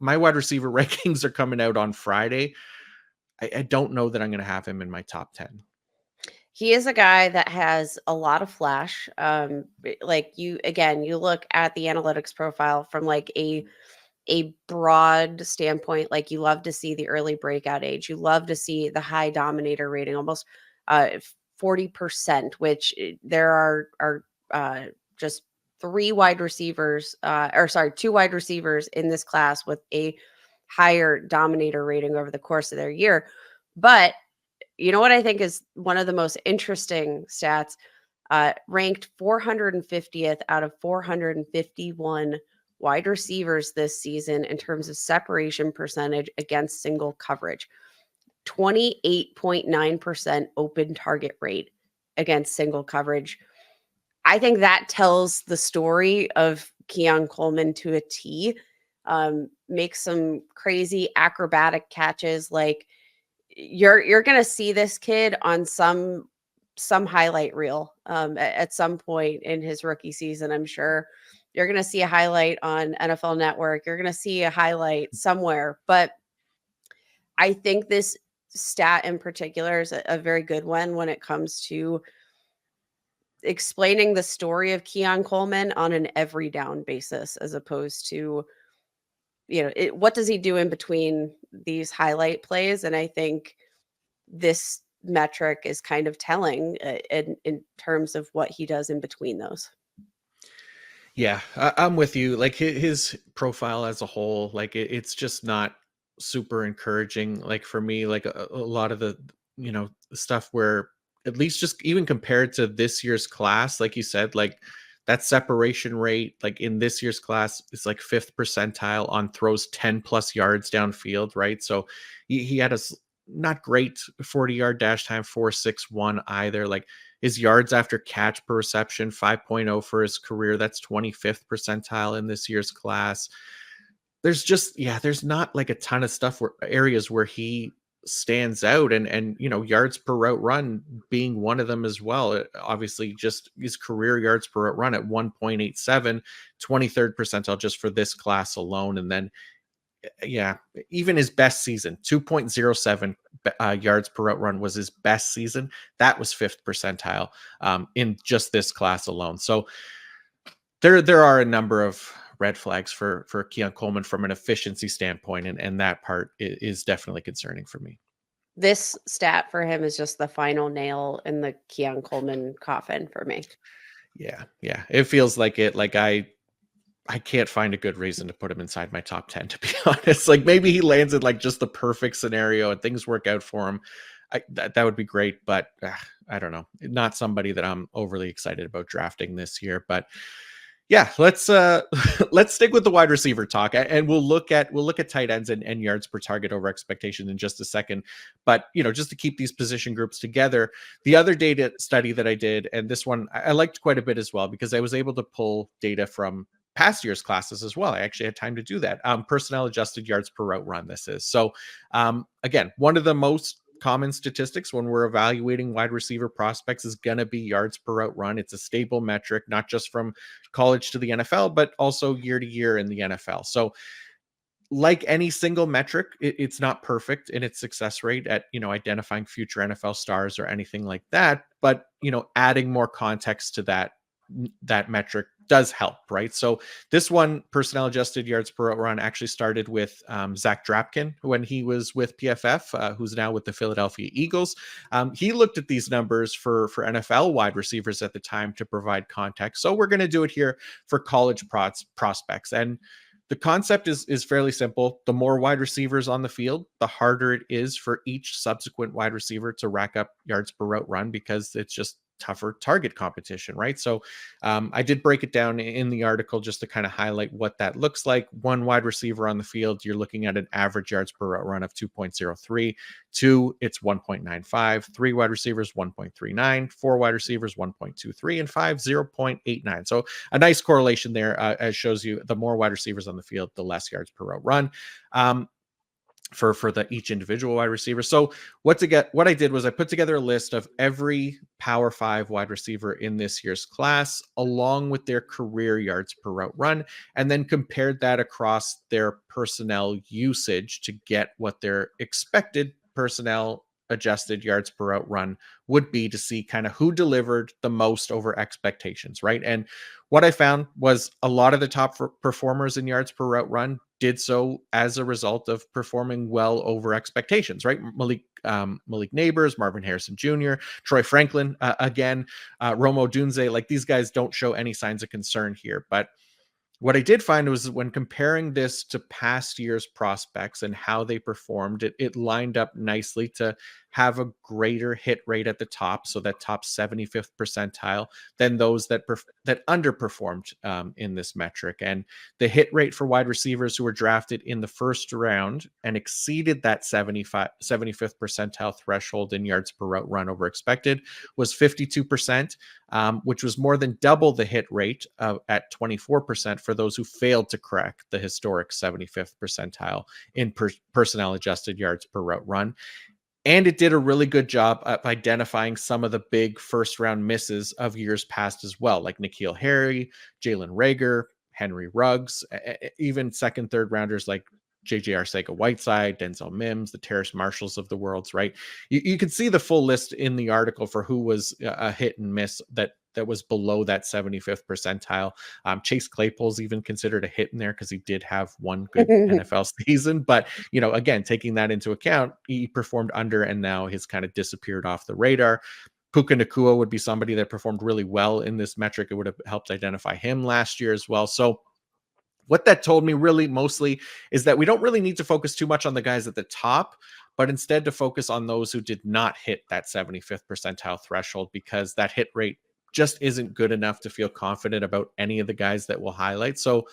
My wide receiver rankings are coming out on Friday. I don't know that I'm going to have him in my top 10. He is a guy that has a lot of flash. Like you again, you look at the analytics profile from like a broad standpoint. Like you love to see the early breakout age. You love to see the high dominator rating, almost 40%, which there are just two wide receivers in this class with a higher dominator rating over the course of their year. But you know what I think is one of the most interesting stats? Ranked 450th out of 451 wide receivers this season in terms of separation percentage against single coverage. 28.9% open target rate against single coverage. I think that tells the story of Keon Coleman to a T. Makes some crazy acrobatic catches. Like you're gonna see this kid on some highlight reel at some point in his rookie season. I'm sure you're gonna see a highlight on NFL Network. You're gonna see a highlight somewhere. But I think this stat in particular is a very good one when it comes to explaining the story of Keon Coleman on an every down basis, as opposed to, what does he do in between these highlight plays? And I think this metric is kind of telling in terms of what he does in between those. Yeah, I'm with you. Like his profile as a whole, like it's just not super encouraging. Like for me, like a lot of the stuff where, at least just even compared to this year's class, like you said, like that separation rate, like in this year's class, is like fifth percentile on throws 10 plus yards downfield, right? So he had a not great 40-yard dash time, 4.61 either. Like his yards after catch per reception, 5.0 for his career. That's 25th percentile in this year's class. There's just, yeah, there's not like a ton of stuff where areas where he stands out, and yards per route run being one of them as well. Obviously, just his career yards per route run at 1.87, 23rd percentile just for this class alone. And then yeah, even his best season, 2.07 yards per route run was his best season. That was fifth percentile in just this class alone. So there are a number of red flags for Keon Coleman from an efficiency standpoint, and that part is definitely concerning for me. This stat for him is just the final nail in the Keon Coleman coffin for me. Yeah, it feels like it. Like I can't find a good reason to put him inside my top 10, to be honest. Like maybe he lands in like just the perfect scenario and things work out for him. That would be great, but I don't know. Not somebody that I'm overly excited about drafting this year. But yeah, let's let's stick with the wide receiver talk, and we'll look at tight ends and yards per target over expectation in just a second. But just to keep these position groups together, the other data study that I did, and this one I liked quite a bit as well, because I was able to pull data from past year's classes as well. I actually had time to do that. Personnel adjusted yards per route run. This is so. Again, one of the most common statistics when we're evaluating wide receiver prospects is going to be yards per route run. It's a stable metric, not just from college to the NFL, but also year to year in the NFL. So, like any single metric, it's not perfect in its success rate at identifying future NFL stars or anything like that. But adding more context to that metric does help, right? So this one, personnel adjusted yards per run, actually started with Zach Drapkin when he was with PFF, who's now with the Philadelphia Eagles. He looked at these numbers for NFL wide receivers at the time to provide context. So we're going to do it here for college prospects. And the concept is fairly simple. The more wide receivers on the field, the harder it is for each subsequent wide receiver to rack up yards per route run, because it's just tougher target competition, right? So I did break it down in the article just to kind of highlight what that looks like. One wide receiver on the field, you're looking at an average yards per route run of 2.03. Two, it's 1.95. Three wide receivers, 1.39. Four wide receivers, 1.23. And five, 0.89. So a nice correlation there, as shows you the more wide receivers on the field, the less yards per route run. For the each individual wide receiver. So what I did was I put together a list of every Power 5 wide receiver in this year's class, along with their career yards per route run, and then compared that across their personnel usage to get what their expected personnel adjusted yards per route run would be, to see kind of who delivered the most over expectations, right? And what I found was a lot of the top performers in yards per route run did so as a result of performing well over expectations, right? Malik Neighbors, Marvin Harrison Jr., Troy Franklin, again, Romo Dunze, like these guys don't show any signs of concern here. But what I did find was when comparing this to past year's prospects and how they performed, it lined up nicely to have a greater hit rate at the top, so that top 75th percentile, than those that underperformed in this metric. And the hit rate for wide receivers who were drafted in the first round and exceeded that 75th percentile threshold in yards per route run over expected was 52%, which was more than double the hit rate at 24% for those who failed to crack the historic 75th percentile in personnel adjusted yards per route run. And it did a really good job of identifying some of the big first round misses of years past as well, like N'Keal Harry, Jalen Reagor, Henry Ruggs, even second, third rounders like JJ Arcega-Whiteside, Denzel Mims, the Terrace Marshalls of the worlds, right? You can see the full list in the article for who was a hit and miss that was below that 75th percentile. Chase Claypool's even considered a hit in there because he did have one good NFL season. But, again, taking that into account, he performed under, and now he's kind of disappeared off the radar. Puka Nacua would be somebody that performed really well in this metric. It would have helped identify him last year as well. So what that told me really mostly is that we don't really need to focus too much on the guys at the top, but instead to focus on those who did not hit that 75th percentile threshold, because that hit rate just isn't good enough to feel confident about any of the guys that we'll highlight. So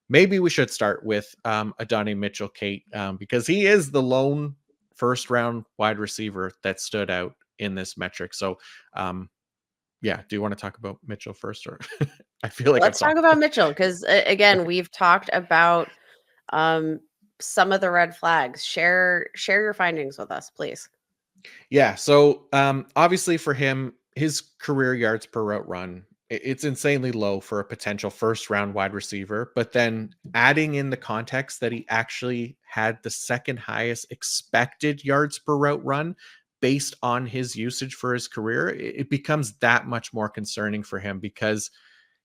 maybe we should start with Adonai Mitchell-Kate, because he is the lone first round wide receiver that stood out in this metric. So yeah, do you want to talk about Mitchell first, or I feel like Let's talk about Mitchell, because again, we've talked about some of the red flags. Share your findings with us, please. Yeah. So obviously for him, his career yards per route run, it's insanely low for a potential first round wide receiver. But then adding in the context that he actually had the second highest expected yards per route run based on his usage for his career, it becomes that much more concerning for him, because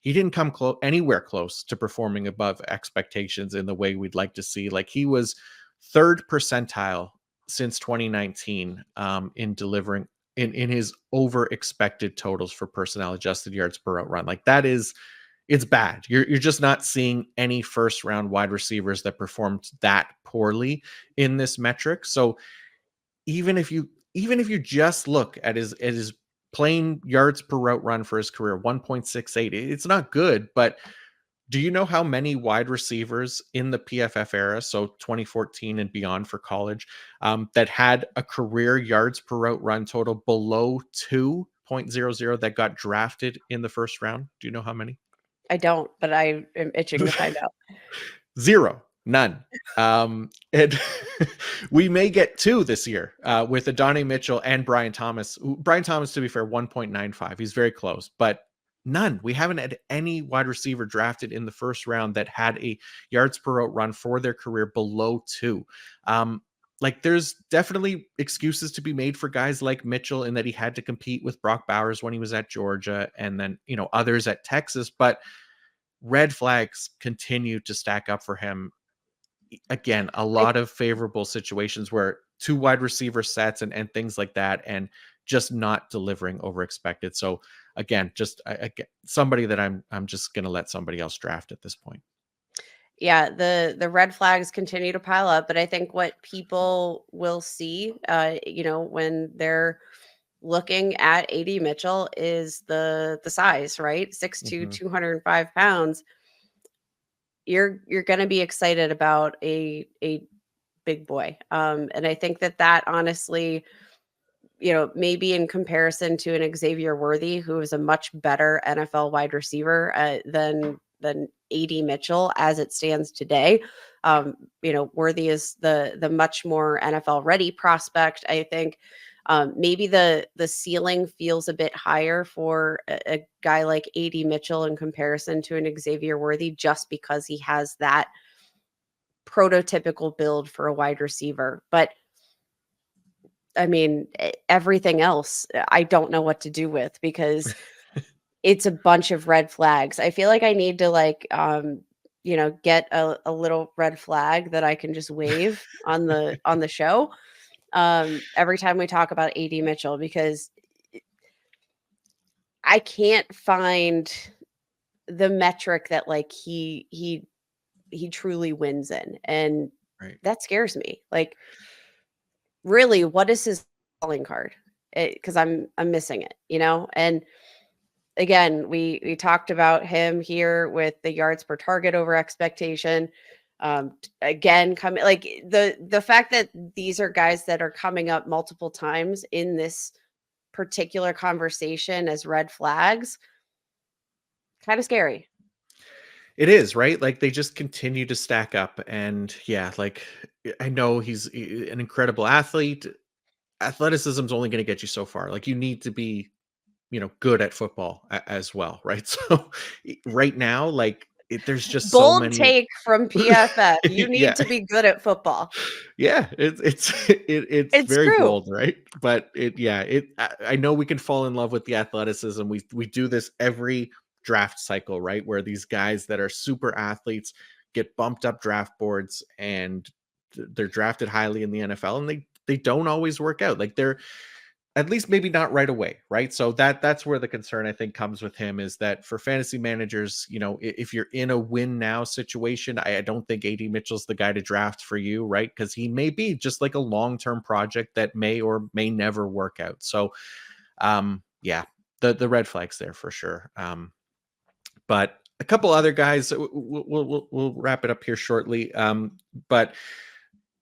he didn't come anywhere close to performing above expectations in the way we'd like to see. Like, he was third percentile since 2019 in delivering in his over expected totals for personnel adjusted yards per route run. Like, it's bad. You're just not seeing any first round wide receivers that performed that poorly in this metric. So even if you even if you just look at his plain yards per route run for his career, 1.68, it's not good, but do you know how many wide receivers in the PFF era, so 2014 and beyond for college, that had a career yards per route run total below 2.00 that got drafted in the first round? Do you know how many? I don't, but I am itching to find out. Zero, none. And we may get two this year with Adonai Mitchell and Brian Thomas. Brian Thomas, to be fair, 1.95. He's very close, but none. We haven't had any wide receiver drafted in the first round that had a yards per route run for their career below 2. Like there's definitely excuses to be made for guys like Mitchell in that he had to compete with Brock Bowers when he was at Georgia and then, others at Texas, but red flags continue to stack up for him. Again, a I lot of favorable situations where two wide receiver sets and things like that, and just not delivering over expected. So again, just somebody that I'm just going to let somebody else draft at this point. Yeah, the red flags continue to pile up, but I think what people will see, when they're looking at AD Mitchell is the size, right? 6'2", Mhm. 205 pounds. You're going to be excited about a big boy. And I think that honestly, maybe in comparison to an Xavier Worthy, who is a much better NFL wide receiver than AD Mitchell as it stands today. Worthy is the much more NFL ready prospect. I think maybe the ceiling feels a bit higher for a guy like AD Mitchell in comparison to an Xavier Worthy, just because he has that prototypical build for a wide receiver. But I mean, everything else, I don't know what to do with, because it's a bunch of red flags. I feel like I need to get a little red flag that I can just wave on the show every time we talk about AD Mitchell, because I can't find the metric that like he truly wins in, and Right. that scares me. Like, really, what is his calling card? Because I'm missing it, and again, we talked about him here with the yards per target over expectation. Again, coming like the fact that these are guys that are coming up multiple times in this particular conversation as red flags, kind of scary. It is, right? Like they just continue to stack up. And yeah, like I know he's an incredible athlete. Athleticism is only going to get you so far. Like you need to be, good at football as well, right? So right now, like there's just so Bold many. take from PFF. You need Yeah, to be good at football. yeah, it's It's very true. bold, right? But I know we can fall in love with the athleticism. We do this every draft cycle, right? Where these guys that are super athletes get bumped up draft boards and they're drafted highly in the NFL, and they don't always work out. Like they're at least maybe not right away, right? So that's where the concern I think comes with him, is that for fantasy managers, if you're in a win now situation, I don't think AD Mitchell's the guy to draft for you, right? Because he may be just like a long-term project that may or may never work out. So yeah, the red flags there for sure. But a couple other guys, we'll wrap it up here shortly. But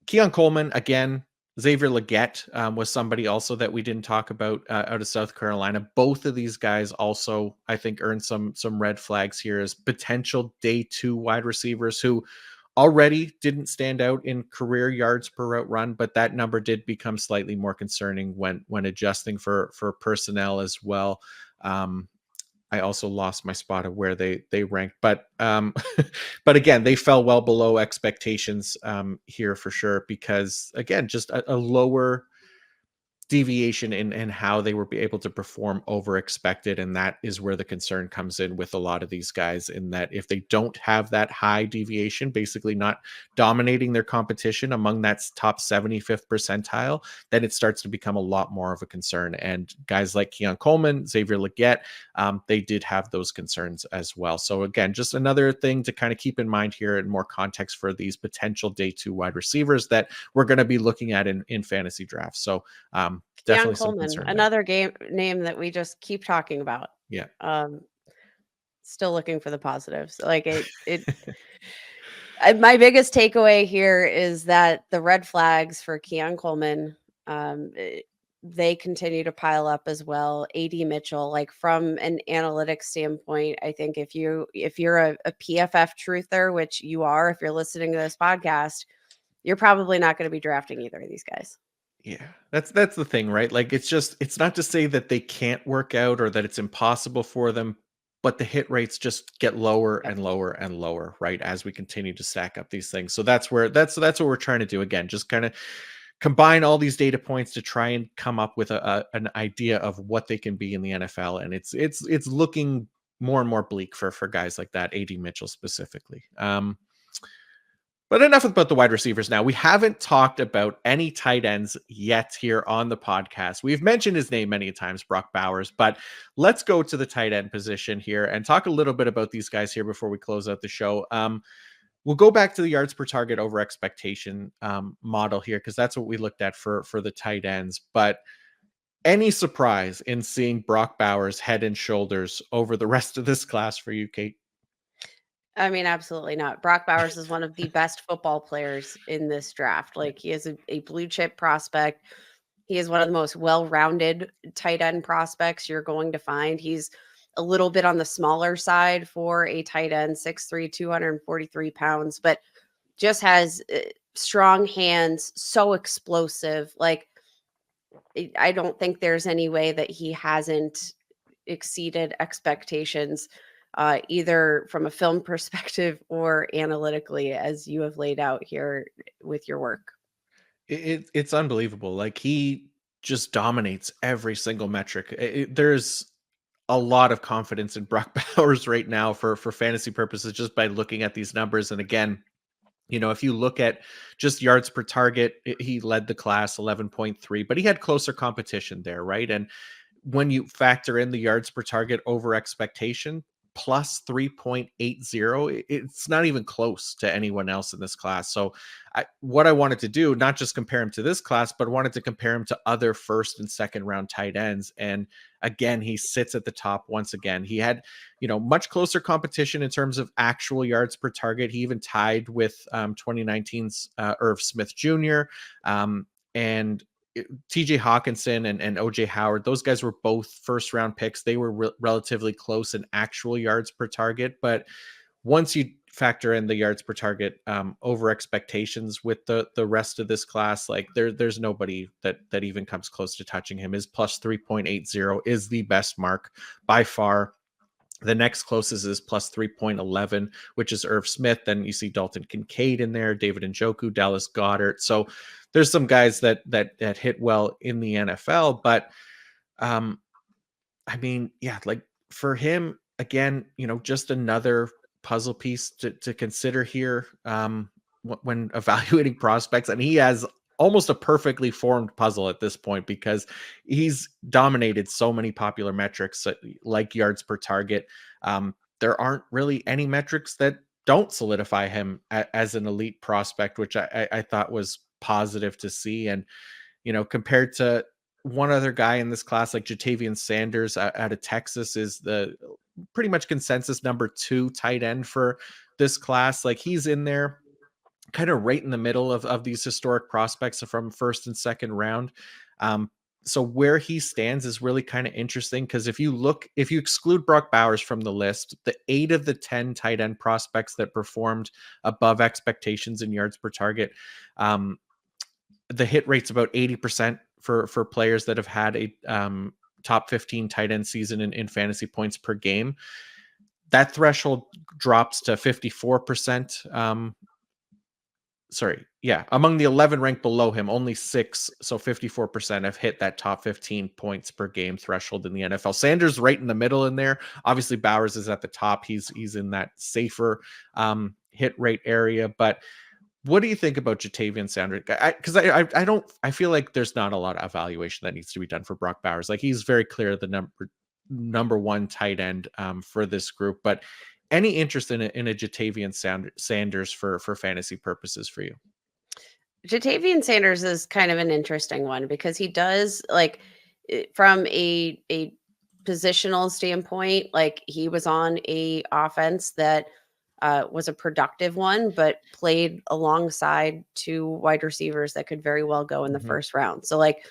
Keon Coleman, again, Xavier Legette was somebody also that we didn't talk about out of South Carolina. Both of these guys also, I think, earned some red flags here as potential day 2 wide receivers who already didn't stand out in career yards per route run, but that number did become slightly more concerning when adjusting for personnel as well. I also lost my spot of where they ranked, but but again, they fell well below expectations here for sure, because again, just a lower deviation in how they were able to perform over expected, and that is where the concern comes in with a lot of these guys, in that if they don't have that high deviation, basically not dominating their competition among that top 75th percentile, then it starts to become a lot more of a concern. And guys like Keon Coleman, Xavier Legette, they did have those concerns as well. So again, just another thing to kind of keep in mind here, and more context for these potential day 2 wide receivers that we're going to be looking at in fantasy drafts. So Keon Definitely some Coleman, concern there. another game name that we just keep talking about. Yeah. Um, Still looking for the positives. Like my biggest takeaway here is that the red flags for Keon Coleman, um, eh, they continue to pile up as well. AD Mitchell, like from an analytics standpoint, I think if you're a PFF truther, which you are, if you're listening to this podcast, you're probably not going to be drafting either of these guys. Yeah, that's the thing, right? Like it's not to say that they can't work out or that it's impossible for them, but the hit rates just get lower Yep. and lower and lower, right? As we continue to stack up these things. So that's what we're trying to do again, just kind of combine all these data points to try and come up with an idea of what they can be in the NFL. And it's looking more and more bleak for guys like that, AD Mitchell specifically. But enough about the wide receivers now. We haven't talked about any tight ends yet here on the podcast. We've mentioned his name many times, Brock Bowers, but let's go to the tight end position here and talk a little bit about these guys here before we close out the show. We'll go back to the yards per target over expectation model here because that's what we looked at for the tight ends. But any surprise in seeing Brock Bowers head and shoulders over the rest of this class for you, Kate? I mean, absolutely not. Brock Bowers is one of the best football players in this draft. Yeah. Like he is a blue chip prospect. He is one of the most well-rounded tight end prospects you're going to find. He's a little bit on the smaller side for a tight end, 6'3", 243 pounds, but just has strong hands, so explosive. Like I don't think there's any way that he hasn't exceeded expectations, either from a film perspective or analytically, as you have laid out here with your work. It's unbelievable. Like he just dominates every single metric. There's a lot of confidence in Brock Bowers right now for fantasy purposes just by looking at these numbers. And again, if you look at just yards per target, he led the class 11.3, but he had closer competition there, right? And when you factor in the yards per target over expectation, plus 3.80, it's not even close to anyone else in this class. So what I wanted to do, not just compare him to this class, but wanted to compare him to other first and second round tight ends. And again, he sits at the top once again. He had, much closer competition in terms of actual yards per target. He even tied with 2019's Irv Smith Jr. And TJ Hawkinson and OJ Howard, those guys were both first round picks. They were relatively close in actual yards per target. But once you factor in the yards per target over expectations with the rest of this class, like there's nobody that even comes close to touching him. His plus 3.80 is the best mark by far. The next closest is plus 3.11, which is Irv Smith. Then you see Dalton Kincaid in there, David Njoku, Dallas Goedert. So there's some guys that hit well in the NFL. But I mean, yeah, like for him, again, just another puzzle piece to consider here when evaluating prospects. And he has almost a perfectly formed puzzle at this point because he's dominated so many popular metrics like yards per target. There aren't really any metrics that don't solidify him as an elite prospect, which I thought was positive to see. And compared to one other guy in this class, like Jatavian Sanders out of Texas, is the pretty much consensus number 2 tight end for this class. Like he's in there kind of right in the middle of these historic prospects from first and second round. So where he stands is really kind of interesting because if you exclude Brock Bowers from the list, the 8 of the 10 tight end prospects that performed above expectations in yards per target, the hit rate's about 80% for players that have had a top 15 tight end season in fantasy points per game. That threshold drops to 54%. Among the 11 ranked below him, only 6, so 54% have hit that top 15 points per game threshold in the NFL. Sanders right in the middle in there. Obviously, Bowers is at the top. He's in that safer hit rate area, but what do you think about Jatavian Sanders? Because I feel like there's not a lot of evaluation that needs to be done for Brock Bowers. Like he's very clear the number 1 tight end for this group. But any interest in a Jatavian Sanders for fantasy purposes for you? Jatavian Sanders is kind of an interesting one because he does like from a positional standpoint, like he was on a offense that was a productive one, but played alongside two wide receivers that could very well go in the Mhm. first round. So like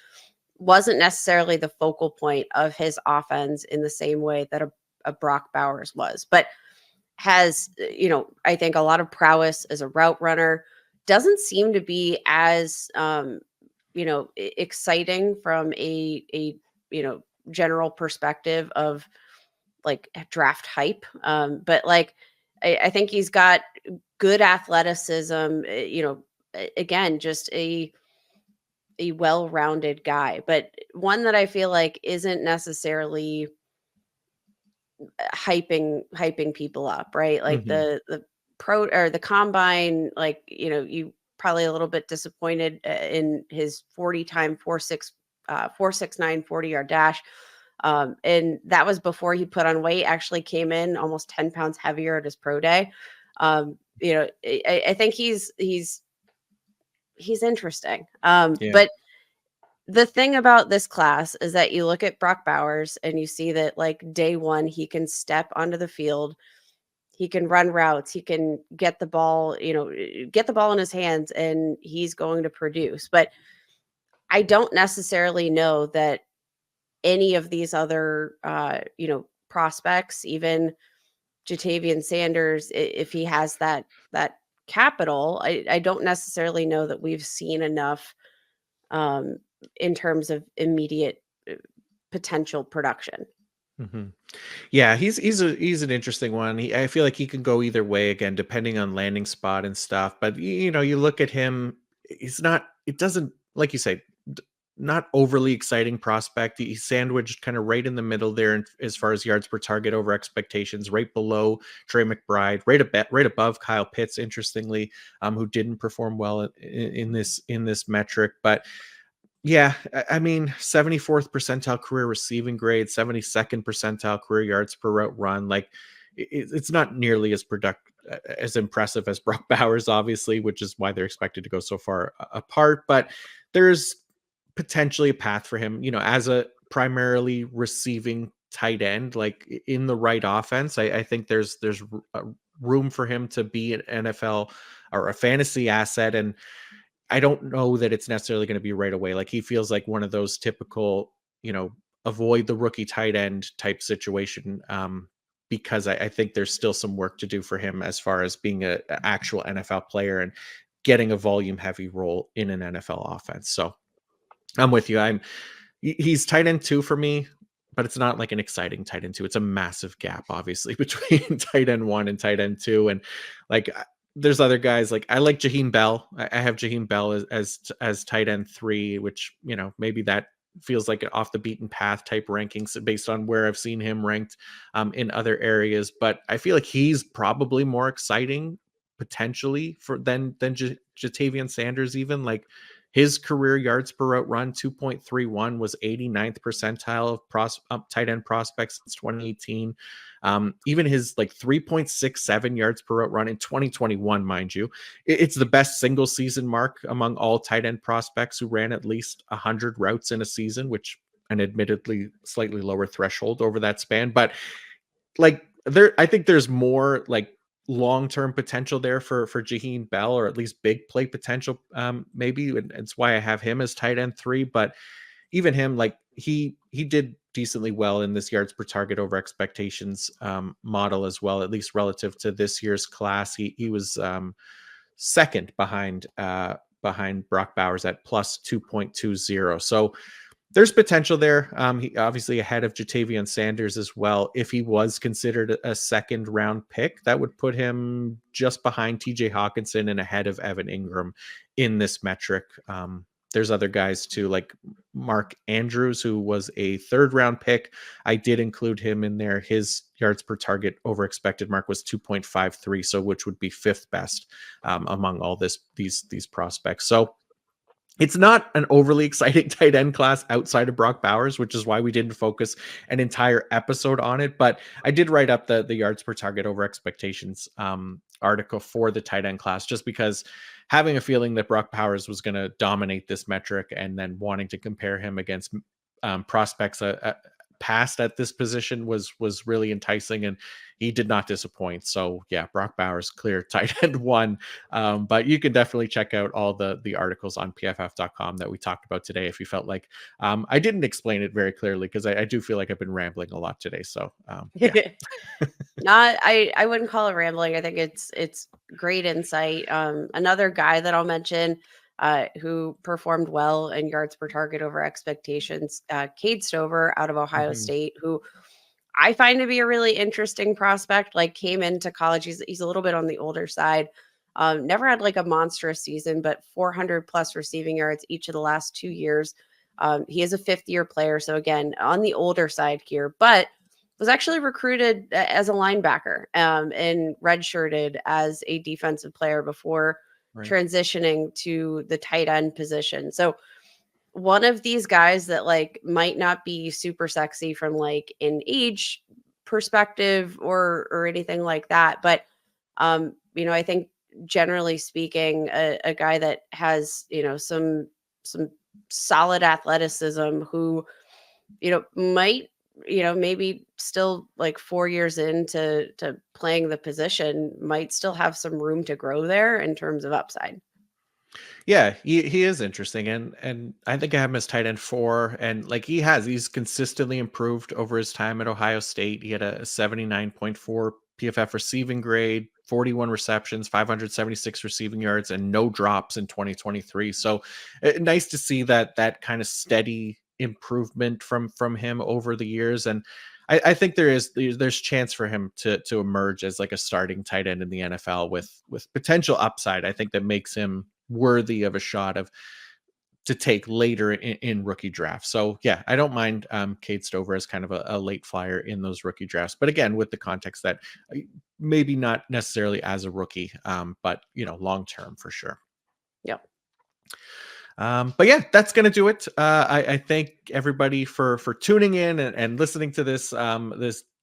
wasn't necessarily the focal point of his offense in the same way that a Brock Bowers was, but has, I think a lot of prowess as a route runner. Doesn't seem to be as, exciting from a, general perspective of like draft hype. But like, I think he's got good athleticism, again, just a well-rounded guy, but one that I feel like isn't necessarily hyping people up, right? Like Mhm. the pro or the combine, like, you probably a little bit disappointed in his 40 time 469 40-yard dash. And that was before he put on weight, actually came in almost 10 pounds heavier at his pro day. I think he's interesting. Yeah. But the thing about this class is that you look at Brock Bowers and you see that like day one, he can step onto the field, he can run routes, he can get the ball, get the ball in his hands and he's going to produce. But I don't necessarily know that any of these other, prospects, even Jatavian Sanders, if he has that capital, I don't necessarily know that we've seen enough um, in terms of immediate potential production. Mhm. Yeah, he's an interesting one. I feel like he can go either way again, depending on landing spot and stuff. But you look at him, he's not. It doesn't like you say, not overly exciting prospect. He's sandwiched kind of right in the middle there, as far as yards per target over expectations, right below Trey McBride, right above Kyle Pitts. Interestingly, who didn't perform well in this metric, but yeah, I mean, 74th percentile career receiving grade, 72nd percentile career yards per route run. Like, it's not nearly as impressive as Brock Bowers, obviously, which is why they're expected to go so far apart. But there's potentially a path for him, as a primarily receiving tight end, like in the right offense. I think there's room for him to be an NFL or a fantasy asset, and I don't know that it's necessarily going to be right away. Like, he feels like one of those typical, avoid the rookie tight end type situation. Because I think there's still some work to do for him as far as being a actual NFL player and getting a volume heavy role in an NFL offense. So I'm with you. He's tight end two for me, but it's not like an exciting tight end two. It's a massive gap, obviously, between tight end one and tight end two. And like, there's other guys like I like Jaheim Bell. I have Jaheim Bell as tight end three, which maybe that feels like an off the beaten path type rankings based on where I've seen him ranked in other areas. But I feel like he's probably more exciting potentially than Jatavian Sanders. Even like, his career yards per route run, 2.31, was 89th percentile of tight end prospects since 2018. Even his like 3.67 yards per route run in 2021, mind you, it's the best single season mark among all tight end prospects who ran at least 100 routes in a season, which an admittedly slightly lower threshold over that span. But like, I think there's more like long-term potential there for Jaheim Bell, or at least big play potential. Maybe, and it's why I have him as tight end three. But even him, like, he did decently well in this yards per target over expectations model as well, at least relative to this year's class. He was second behind Brock Bowers at plus 2.20. So there's potential there. He obviously ahead of Jatavian Sanders as well. If he was considered a second round pick, that would put him just behind TJ Hawkinson and ahead of Evan Ingram in this metric. There's other guys too, like Mark Andrews, who was a third round pick. I did include him in there. His yards per target over expected mark was 2.53, so which would be fifth best among all these prospects. So it's not an overly exciting tight end class outside of Brock Bowers, which is why we didn't focus an entire episode on it. But I did write up the yards per target over expectations article for the tight end class, just because having a feeling that Brock Powers was going to dominate this metric, and then wanting to compare him against prospects past at this position was really enticing, and he did not disappoint. So yeah, Brock Bowers clear tight end one. But you can definitely check out all the articles on pff.com that we talked about today if you felt like I didn't explain it very clearly, because I do feel like I've been rambling a lot today. So yeah. Not I wouldn't call it rambling. I think it's great insight. Another guy that I'll mention who performed well in yards per target over expectations, Cade Stover out of Ohio Mhm. State, who I find to be a really interesting prospect. Like, came into college, he's a little bit on the older side. Never had like a monstrous season, but 400 plus receiving yards each of the last 2 years. He is a fifth-year player, so again on the older side here, but was actually recruited as a linebacker and redshirted as a defensive player before Right. transitioning to the tight end position. So one of these guys that like might not be super sexy from like an age perspective or anything like that, but I think generally speaking, a guy that has some solid athleticism, who might maybe still like 4 years into playing the position, might still have some room to grow there in terms of upside. Yeah, he is interesting, and I think I have him as tight end four, and like he's consistently improved over his time at Ohio State. He had a 79.4 PFF receiving grade, 41 receptions, 576 receiving yards, and no drops in 2023. So nice to see that kind of steady improvement from him over the years. And I think there's chance for him to emerge as like a starting tight end in the NFL with potential upside. I think that makes him worthy of a shot of to take later in rookie drafts. So yeah, I don't mind Cade Stover as kind of a late flyer in those rookie drafts, but again, with the context that maybe not necessarily as a rookie, but long term for sure. Yep. But yeah, that's gonna do it. I thank everybody for tuning in and listening to this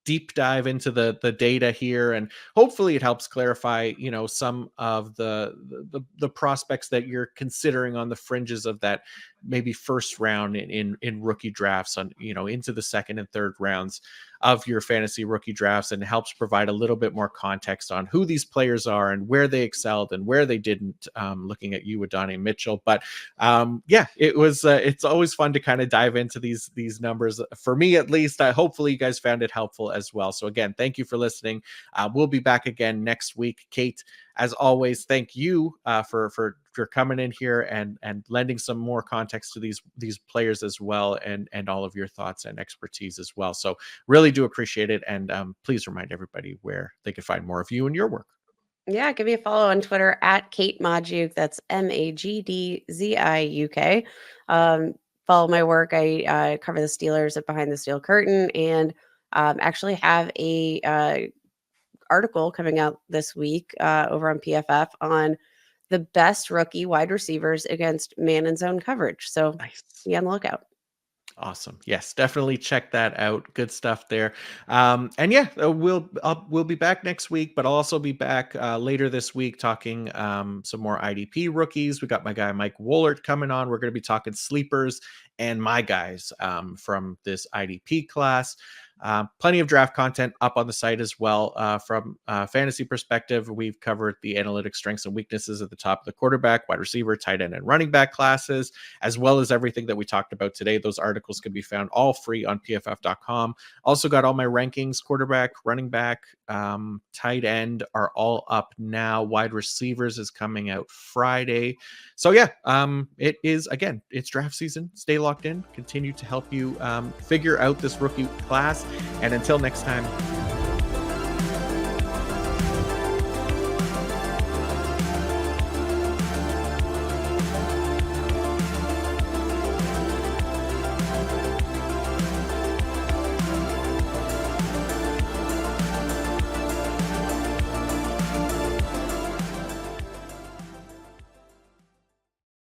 deep dive into the data here, and hopefully it helps clarify some of the prospects that you're considering on the fringes of that maybe first round in rookie drafts, on into the second and third rounds of your fantasy rookie drafts, and helps provide a little bit more context on who these players are and where they excelled and where they didn't, looking at you, Adonai Mitchell. But yeah, it's always fun to kind of dive into these numbers, for me at least. Hopefully you guys found it helpful as well. So again, thank you for listening. We'll be back again next week. Kate, as always, thank you for coming in here and lending some more context to these players as well, and all of your thoughts and expertise as well. So really do appreciate it. And please remind everybody where they can find more of you and your work. Yeah, give me a follow on Twitter at Kate Magdziuk. That's Magdziuk. Follow my work. I cover the Steelers at Behind the Steel Curtain, and actually have a article coming out this week over on PFF on the best rookie wide receivers against man and zone coverage. So Nice. be on the lookout. Awesome. Yes, definitely check that out. Good stuff there. And yeah, we'll be back next week, but I'll also be back later this week talking some more IDP rookies. We got my guy Mike Woolert coming on. We're going to be talking sleepers and my guys from this IDP class. Plenty of draft content up on the site as well. From fantasy perspective, we've covered the analytic strengths and weaknesses at the top of the quarterback, wide receiver, tight end, and running back classes, as well as everything that we talked about today. Those articles can be found all free on pff.com. Also got all my rankings: quarterback, running back, tight end are all up now. Wide receivers is coming out Friday. So yeah, it's draft season. Stay locked in. Continue to help you figure out this rookie class. And until next time,